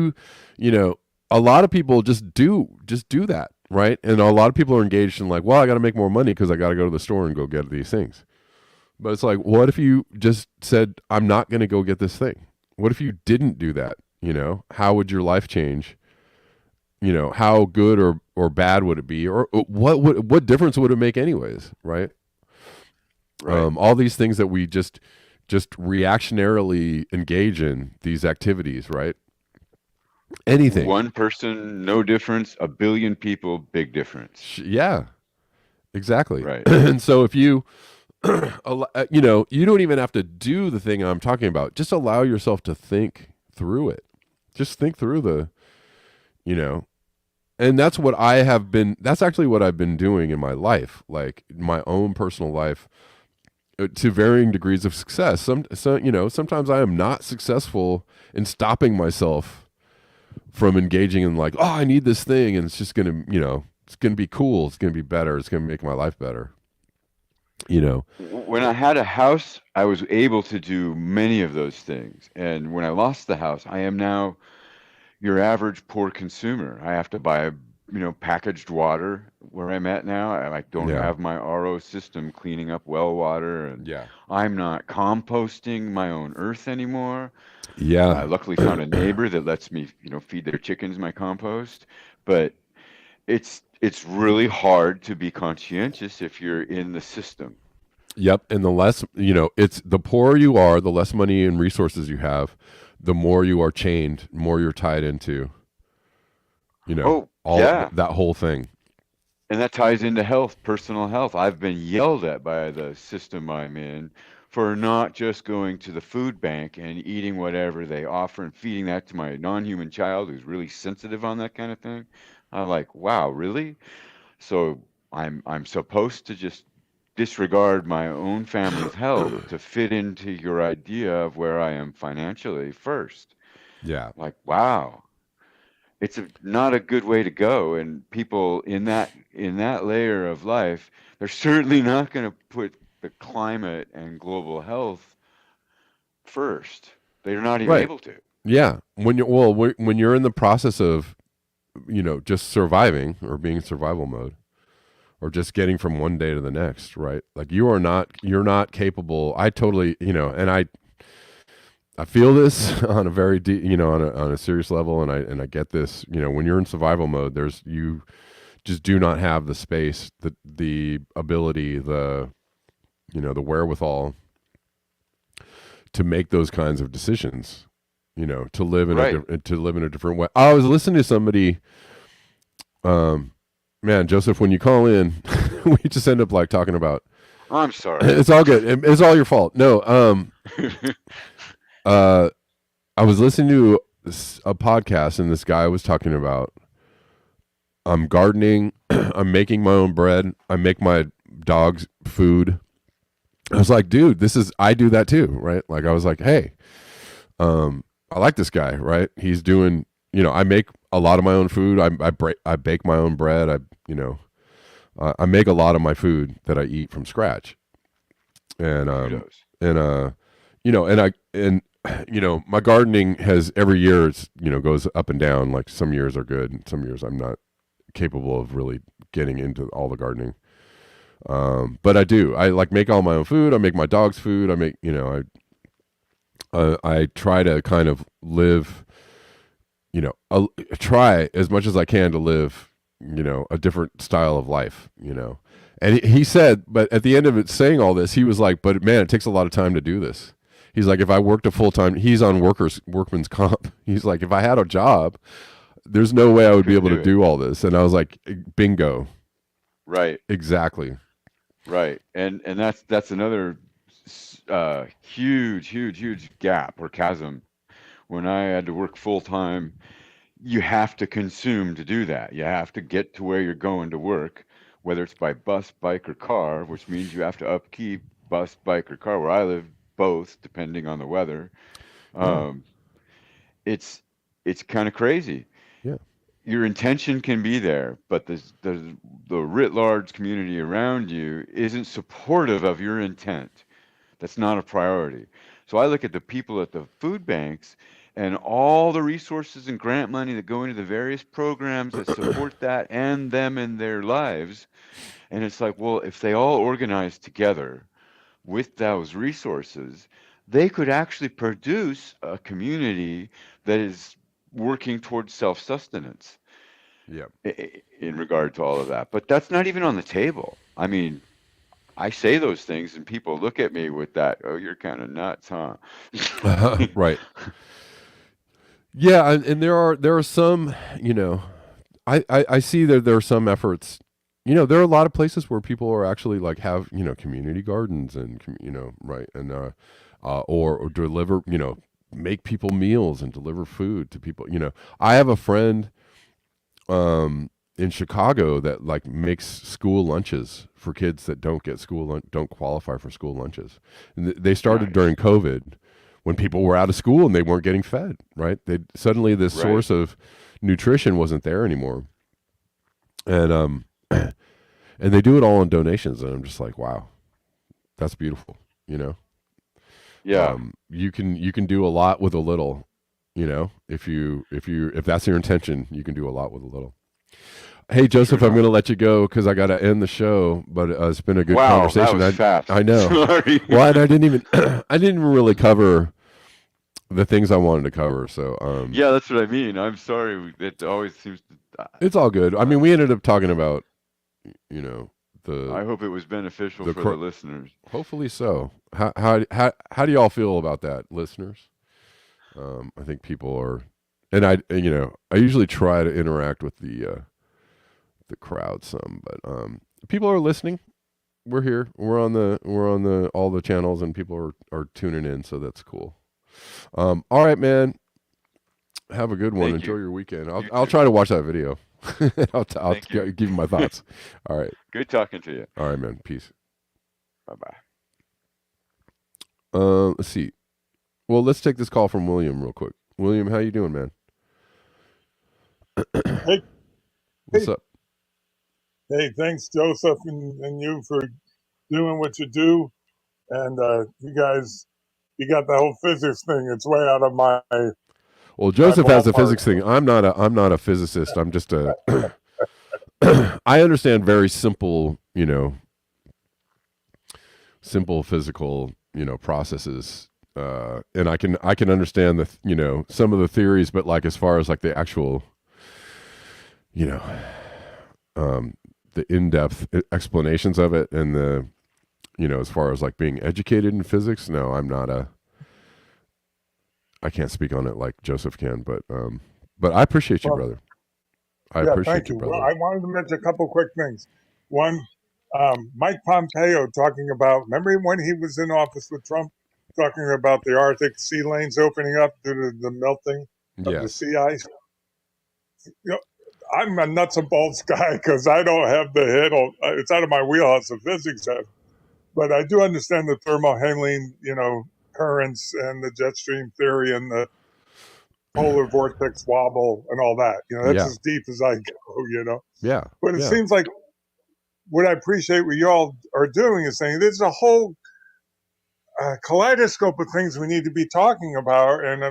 a lot of people just do that, right? And a lot of people are engaged in like, well, I got to make more money because I got to go to the store and go get these things. But it's like, what if you just said, I'm not going to go get this thing? What if you didn't do that? How would your life change? how good or bad would it be, or what difference would it make anyways, right? Right. All these things that we just reactionarily engage in these activities, right? Anything. One person, no difference. A billion people, big difference. Yeah, exactly. Right. And so if you you don't even have to do the thing I'm talking about. Just allow yourself to think through it. Just think through you know, and that's actually what I've been doing in my life, like my own personal life, to varying degrees of success. Sometimes I am not successful in stopping myself from engaging in, like, oh, I need this thing, and it's just gonna, it's gonna be cool, it's gonna be better, it's gonna make my life better. You know, When I had a house, I was able to do many of those things. And when I lost the house, I am now your average poor consumer. I have to buy, packaged water where I'm at now. I like don't yeah, have my RO system cleaning up well water, and yeah, I'm not composting my own earth anymore. I yeah, luckily found a neighbor that lets me, feed their chickens my compost. But it's really hard to be conscientious if you're in the system. yep. And the less, it's the poorer you are, the less money and resources you have, the more you are chained, more you're tied into, Oh, all yeah. that whole thing. And that ties into health, personal health. I've been yelled at by the system I'm in for not just going to the food bank and eating whatever they offer and feeding that to my non-human child who's really sensitive on that kind of thing. I'm like, wow, really? So I'm supposed to just disregard my own family's health to fit into your idea of where I am financially first. Yeah. Like, wow, not a good way to go. And people in that layer of life, they're certainly not going to put the climate and global health first. They're not even Right. able to. Yeah. When you're in the process of, just surviving or being in survival mode, or just getting from one day to the next, right? Like, you're not capable. I totally, and I feel this on a very deep, on a serious level, and I get this. When you're in survival mode, you just do not have the space, the ability, the wherewithal to make those kinds of decisions. To live in Right. to live in a different way. I was listening to somebody. Man, Joseph, when you call in, we just end up like talking about. I'm sorry. It's all good. It's all your fault. No. Uh, I was listening to a podcast, and this guy was talking about, I'm gardening, I'm making my own bread, I make my dog's food. I was like, dude, I do that too, right? Like, I was like, hey, I like this guy, right? He's doing, I make a lot of my own food. I bake my own bread. I make a lot of my food that I eat from scratch. And Kudos. and my gardening has, every year, goes up and down. Like, some years are good, and some years I'm not capable of really getting into all the gardening. But I do. I like make all my own food. I make my dog's food. I make, I try to kind of live, try as much as I can to live, a different style of life, And he said, but at the end of it, saying all this, he was like, but man, it takes a lot of time to do this. He's like, if I worked a full time, he's on workman's comp. He's like, if I had a job, there's no way I would be Couldn't able to do it. do all this. And I was like, bingo, Right. exactly. Right. And that's another huge, huge, huge gap or chasm. When I had to work full time, you have to consume to do that. You have to get to where you're going to work, whether it's by bus, bike, or car, which means you have to upkeep bus, bike, or car. Where I live, both, depending on the weather. Yeah, Um, it's it's kind of crazy. yeah, Your intention can be there, but the writ large community around you isn't supportive of your intent. That's not a priority. So I look at the people at the food banks and all the resources and grant money that go into the various programs that support that and them in their lives. And it's like, well, if they all organize together with those resources, they could actually produce a community that is working towards self sustenance. Yeah. in regard to all of that. But that's not even on the table. I mean, I say those things and people look at me with that, oh, you're kind of nuts, huh? Right. Yeah, and there are some, you know, I see that there are some efforts. You know, there are a lot of places where people are actually like have, you know, community gardens and you know, right, and or deliver, you know, make people meals and deliver food to people. You know, I have a friend in Chicago that like makes school lunches for kids that don't get don't qualify for school lunches. And they started Nice. during COVID when people were out of school and they weren't getting fed, right? They suddenly this Right. source of nutrition wasn't there anymore. And and they do it all in donations and I'm just like, wow, that's beautiful, you know? Yeah. You can do a lot with a little, you know, if that's your intention, you can do a lot with a little. Hey True Joseph, I'm going enough. to let you go because I got to end the show. But it's been a good Wow, that conversation. was fast. I know. Sorry. Well, and I didn't even I didn't even really cover the things I wanted to cover. So Yeah, that's what I mean. I'm sorry. It always seems to. it's all good. I Uh, mean, we ended up talking about you know the I hope it was beneficial the for the listeners. hopefully so. How do y'all feel about that, listeners? I think people are, and you know I usually try to interact with the crowd some, but people are listening. We're here. We're on the all the channels, and people are tuning in, so that's cool. All right, man. Have a good one. Thank Enjoy you. your weekend. You I'll too. try to watch that video. I'll Thank you. give you my thoughts. All right. Good talking to you. All right, man. Peace. Bye bye. Let's see. Well, let's take this call from William real quick. William, how you doing, man? Hey, What's hey, up? hey, thanks, Joseph, and you for doing what you do. And you guys, you got the whole physics thing. It's way out of Well, my Joseph has the ballpark. physics thing. I'm not a physicist. I'm just a I understand very simple, you know, simple physical, you know, processes. And I can understand the you know some of the theories, but like as far as like the actual, you know, the in-depth explanations of it and the you know as far as like being educated in physics, no, I'm not a I can't speak on it like Joseph can, but I appreciate you, Well, brother. I yeah, appreciate thank you, you. Well, brother. I wanted to mention a couple quick things. One, Mike Pompeo talking about, remember when he was in office with Trump, talking about the Arctic sea lanes opening up due to the melting of the Yes. sea ice? You know, I'm a nuts and bolts guy because I don't have the handle. It's out of my wheelhouse of physics. But I do understand the thermohaline, currents and the jet stream theory and the polar vortex wobble and all that. That's Yeah. as deep as I go. Yeah. But it Yeah. seems like what I appreciate what you all are doing is saying there's a whole kaleidoscope of things we need to be talking about and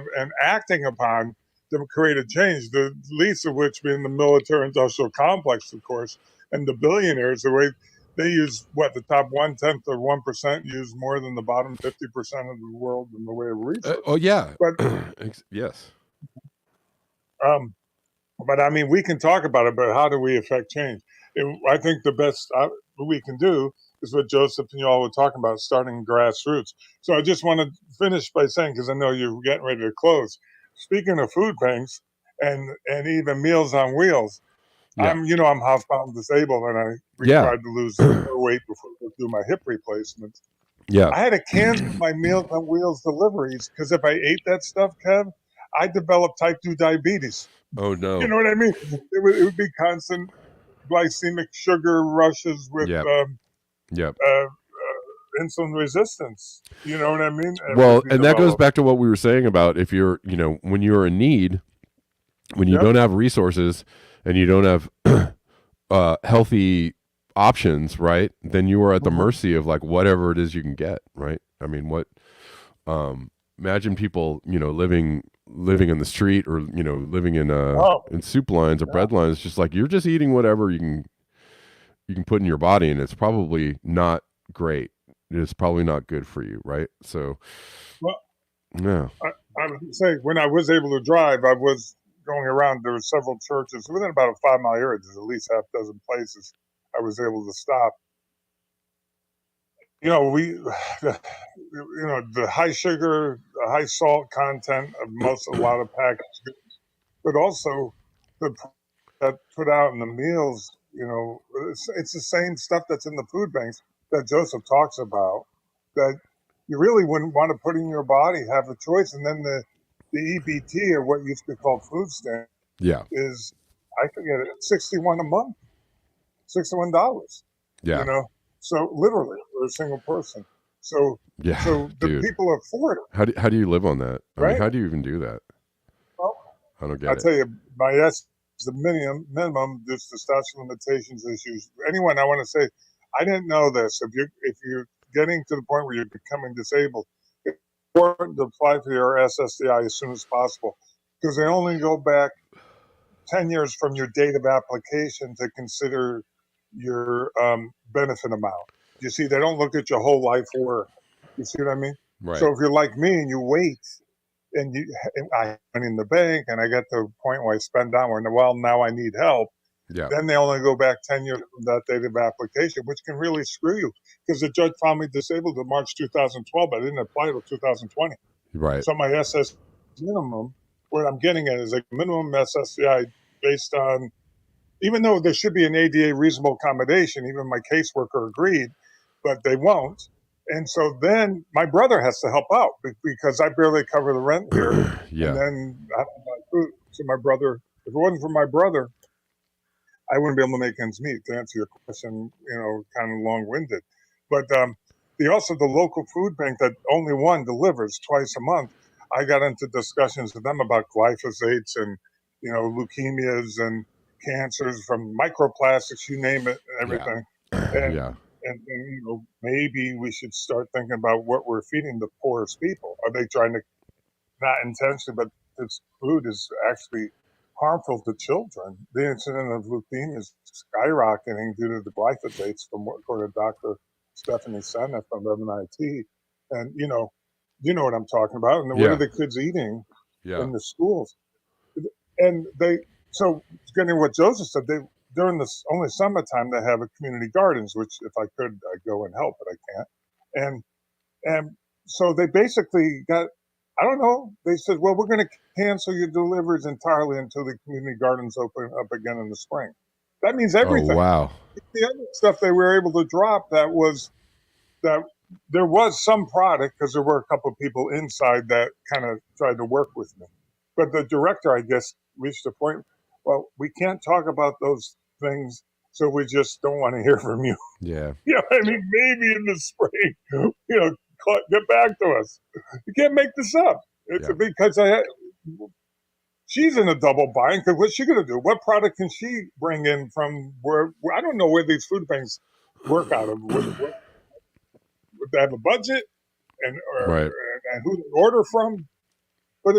acting upon to create a change. The least of which being the military-industrial complex, of course, and the billionaires. The way they use what the top 1/10 or 1% use more than the bottom 50% of the world in the way of Oh resources. yeah. But Yes. um, but I mean, we can talk about it, but how do we affect change? I think the best we can do is what Joseph and you all were talking about, starting grassroots. So I just want to finish by saying, because I know you're getting ready to close. Speaking of food banks and even Meals on Wheels, Yeah. I'm housebound disabled, and I Yeah. required to lose more weight before I do my hip replacement. Yeah. I had to cancel my Meals on Wheels deliveries because if I ate that stuff, Kev, I developed type 2 diabetes. Oh You no. know what I mean? It would be constant glycemic sugar rushes with Yep. Yep. insulin resistance. You know what I mean? It would Well, be and that goes developed. back to what we were saying about if you're, you know, when you're in need, when you Yep. don't have resources and you don't have healthy options, right? Then you are at the Mm-hmm. mercy of like whatever it is you can get, right? I mean, what imagine people, you know, living in the street or, you know, living Oh, in soup lines or yeah. bread lines just like you're just eating whatever you can put in your body and it's probably not great. It's probably not good for you, right? So, Well, yeah. I, I would say when I was able to drive, I was. going around, there were several churches within about a 5 mile area. There's at least half a dozen places I was able to stop. We, the high sugar, the high salt content of a lot of packaged goods, but also the that put out in the meals. It's the same stuff that's in the food banks that Joseph talks about that you really wouldn't want to put in your body, have a choice. And then the EBT, or what used to be called food stamp, Yeah. is, I forget it, 61 a month, $61. You Yeah. know, so literally for a single person. So Yeah. so the Dude. people afford it, How do you live on that? I mean, right? how do you even do that? Well, I don't I get it. tell you, my S is the minimum due to statute of limitations issues. Anyone, I want to say, I didn't know this. If you're getting to the point where you're becoming disabled, it's important to apply for your SSDI as soon as possible, because they only go back 10 years from your date of application to consider your benefit amount. You see, they don't look at your whole life work. You see what I mean? Right. So if you're like me and you wait, and I went in the bank and I get to a point where I spend down where, well, now I need help, Yeah. then they only go back 10 years from that date of application, which can really screw you, because the judge found me disabled in March 2012, but I didn't apply till 2020. Right. So my SS minimum, what I'm getting at is a minimum SSCI based on, even though there should be an ADA reasonable accommodation, even my caseworker agreed, but they won't. And so then my brother has to help out because I barely cover the rent here. And Yeah. then I have to buy food. So my brother, if it wasn't for my brother, I wouldn't be able to make ends meet, to answer your question, kind of long winded. But the local food bank that only one delivers twice a month, I got into discussions with them about glyphosates and, leukemias and cancers from microplastics, you name it, and Yeah. everything. And, Yeah. maybe we should start thinking about what we're feeding the poorest people. Are they trying to, not intentionally, but this food is actually harmful to children? The incidence of leukemia is skyrocketing due to the glyphosates, from what, according to Dr. Stephanie Senna from MIT. And you know what I'm talking about. And what are Yeah. the kids eating Yeah. in the schools? And so getting what Joseph said, during this only summertime they have a community gardens, which if I could I'd go and help, but I can't. And so they basically got, I don't know, they said, well, we're going to cancel your deliveries entirely until the community gardens open up again in the spring. That means Oh, everything. wow. The other stuff they were able to drop, that there was some product, because there were a couple of people inside that kind of tried to work with me. But the director, I guess, reached a point, well, we can't talk about those things, so we just don't want to hear from you. Yeah. Maybe in the spring, get back to us. You can't make this up. It's Yeah. because she's in a double bind, because what's she going to do? What product can she bring in from where? I don't know where these food banks work out of. Would they have a budget, Right. and who they order from? But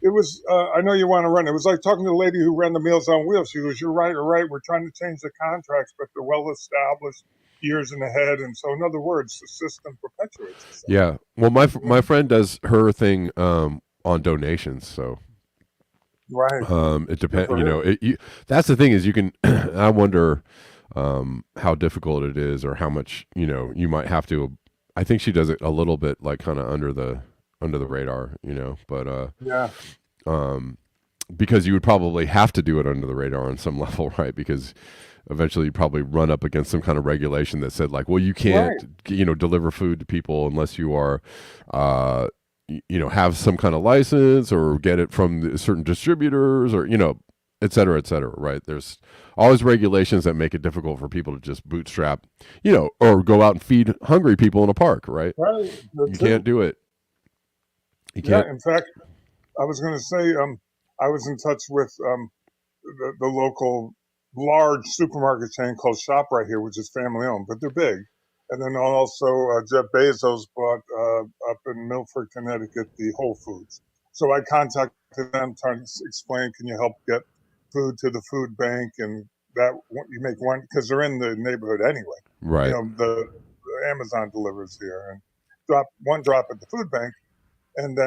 it was. I know you want to run. It was like talking to the lady who ran the Meals on Wheels. She goes, "You're right. You're right. We're trying to change the contracts, but they're well established, years in ahead." And so, in other words, the system perpetuates itself. Yeah. Well, my friend does her thing on donations, so Right. it depends. That's the thing is you can. I wonder how difficult it is, or how much you might have to. I think she does it a little bit like kind of under the radar, but Yeah. because you would probably have to do it under the radar on some level, right? Because eventually you probably run up against some kind of regulation that said like, well, you can't, Right. deliver food to people unless you are, have some kind of license or get it from certain distributors or, et cetera, right? There's always regulations that make it difficult for people to just bootstrap, or go out and feed hungry people in a park, right? Right. You can't do it. You Yeah. can't. In fact, I was going to say, I was in touch with the local large supermarket chain called ShopRite here, which is family owned, but they're big. And then also Jeff Bezos bought up in Milford, Connecticut, the Whole Foods. So I contacted them trying to explain, can you help get food to the food bank? And that you make one, because they're in the neighborhood anyway. Right. The Amazon delivers here, and drop at the food bank. And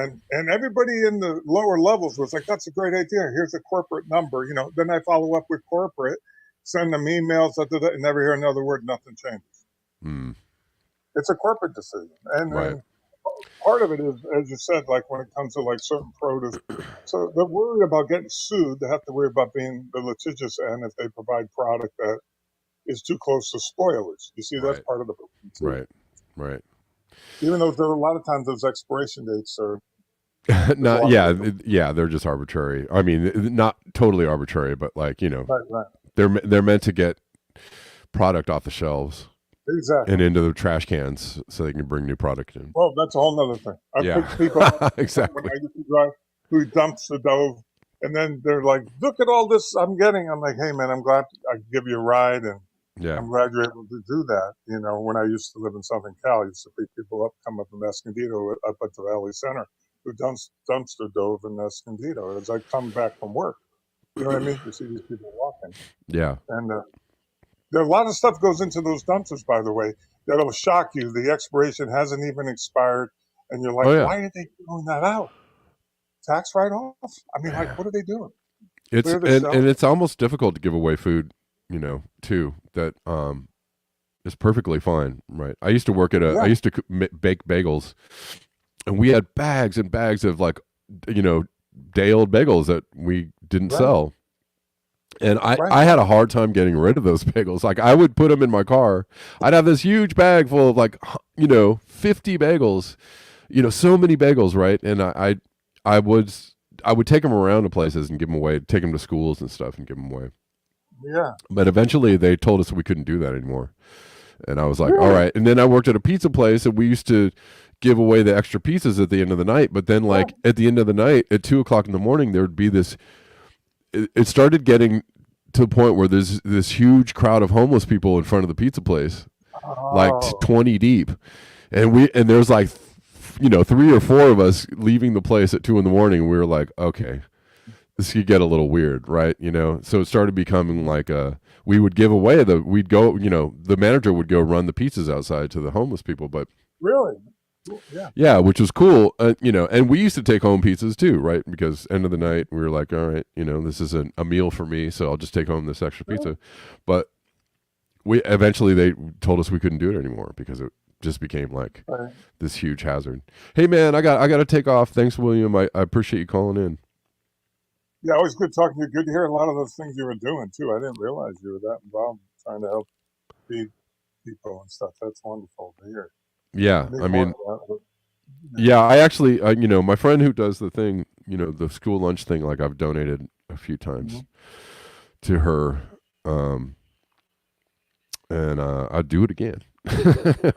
everybody in the lower levels was like, "That's a great idea. Here's a corporate number." Then I follow up with corporate, send them emails, and never hear another word. Nothing changes. Mm, It's a corporate decision, and right. then part of it is, as you said, like when it comes to like certain produce. So they're worried about getting sued. They have to worry about being the litigious end if they provide product that is too close to spoilage. You see, that's Right. part of the problem too. Right. Right. Even though there are a lot of times those expiration dates are there's a Not, lot of yeah, wiggle. yeah, they're just arbitrary. I mean, not totally arbitrary, but like, Right, right, they're meant to get product off the shelves and exactly. into the trash cans so they can bring new product in. Well, that's a whole nother thing. I've Yeah. picked people up when Exactly. I used to drive who dumps the stove, and then they're like, "Look at all this I'm getting." I'm like, "Hey, man, I'm glad I could give you a ride, and Yeah. I'm glad you're able to do that." When I used to live in Southern Cal, I used to pick people up, come up from Escondido up at the Valley Center, who dumpster dove in Escondido as I come back from work. You know what I mean? You see these people walking, Yeah. and there a lot of stuff goes into those dumpsters, by the way, that'll shock you. The expiration hasn't even expired, and you're like, Oh yeah. "Why are they throwing that out? Tax write-off? I mean, like, what are they doing? It's Clear the and shelf?" it's almost difficult to give away food, too. That is perfectly fine, right? I used to work at I Yeah, used to bake bagels, and we had bags and bags of like, day old bagels that we didn't right, sell. And right, I had right. a hard time getting rid of those bagels. Like I would put them in my car. I'd have this huge bag full of like, 50 bagels, so many bagels, right? And I would I would take them around to places and give them away, take them to schools and stuff and give them away. Yeah, But eventually they told us we couldn't do that anymore. And I was like, all really? right. And then I worked at a pizza place and we used to give away the extra pizzas at the end of the night. But then Yeah. like at the end of the night at 2 o'clock in the morning, there would be this, it started getting to the point where there's this huge crowd of homeless people in front of the pizza place, like Oh, 20 deep. And there's like, 3 or 4 of us leaving the place at 2 in the morning. And we were like, okay, this could get a little weird, right? So it started becoming like we would give away we'd go, the manager would go run the pizzas outside to the homeless people. But really? Cool. Yeah, yeah, which was cool, and we used to take home pizzas too, right? Because end of the night, we were like, all right, this isn't a meal for me, so I'll just take home this extra yeah. pizza. But we eventually they told us we couldn't do it anymore because it just became like Right. this huge hazard. Hey man, I got to take off. Thanks, William. I appreciate you calling in. Yeah, always good talking to you. Good to hear a lot of those things you were doing too. I didn't realize you were that involved trying to help feed people and stuff. That's wonderful to hear. Yeah, I I need more mean, of that. Yeah. yeah, I actually, my friend who does the thing, the school lunch thing, like I've donated a few times Mhm. to her, um, and I'd do it again.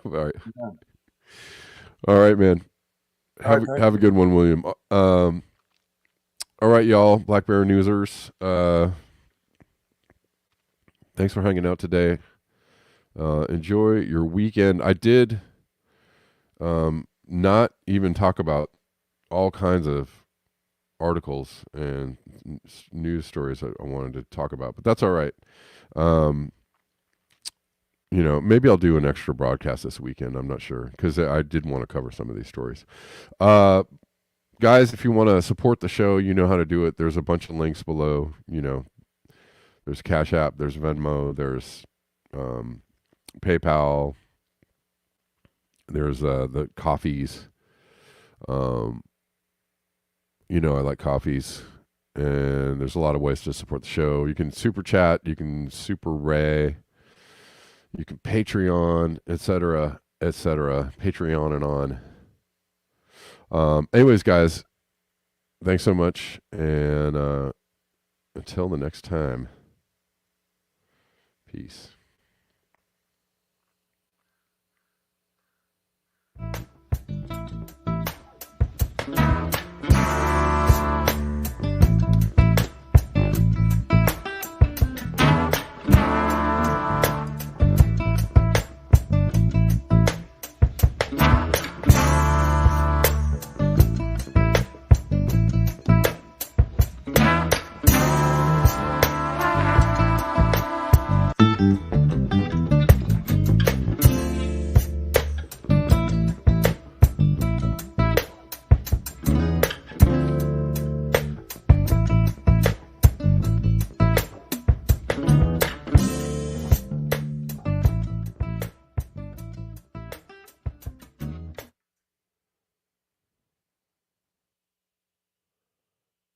All right, Yeah. all right, man. All right, thank Have a you. good one, William. All right, y'all, Black Bear Newsers. Thanks for hanging out today. Enjoy your weekend. I did not even talk about all kinds of articles and news stories I wanted to talk about, but that's all right. Um, maybe I'll do an extra broadcast this weekend. I'm not sure because I did want to cover some of these stories. Guys, if you want to support the show, you know how to do it. There's a bunch of links below. There's Cash App, there's Venmo, there's PayPal, there's the coffees. Um, I like coffees, and there's a lot of ways to support the show. You can super chat, you can super ray, you can Patreon, etc., etc., Patreon and on. Anyways, guys, thanks so much, and until the next time, peace.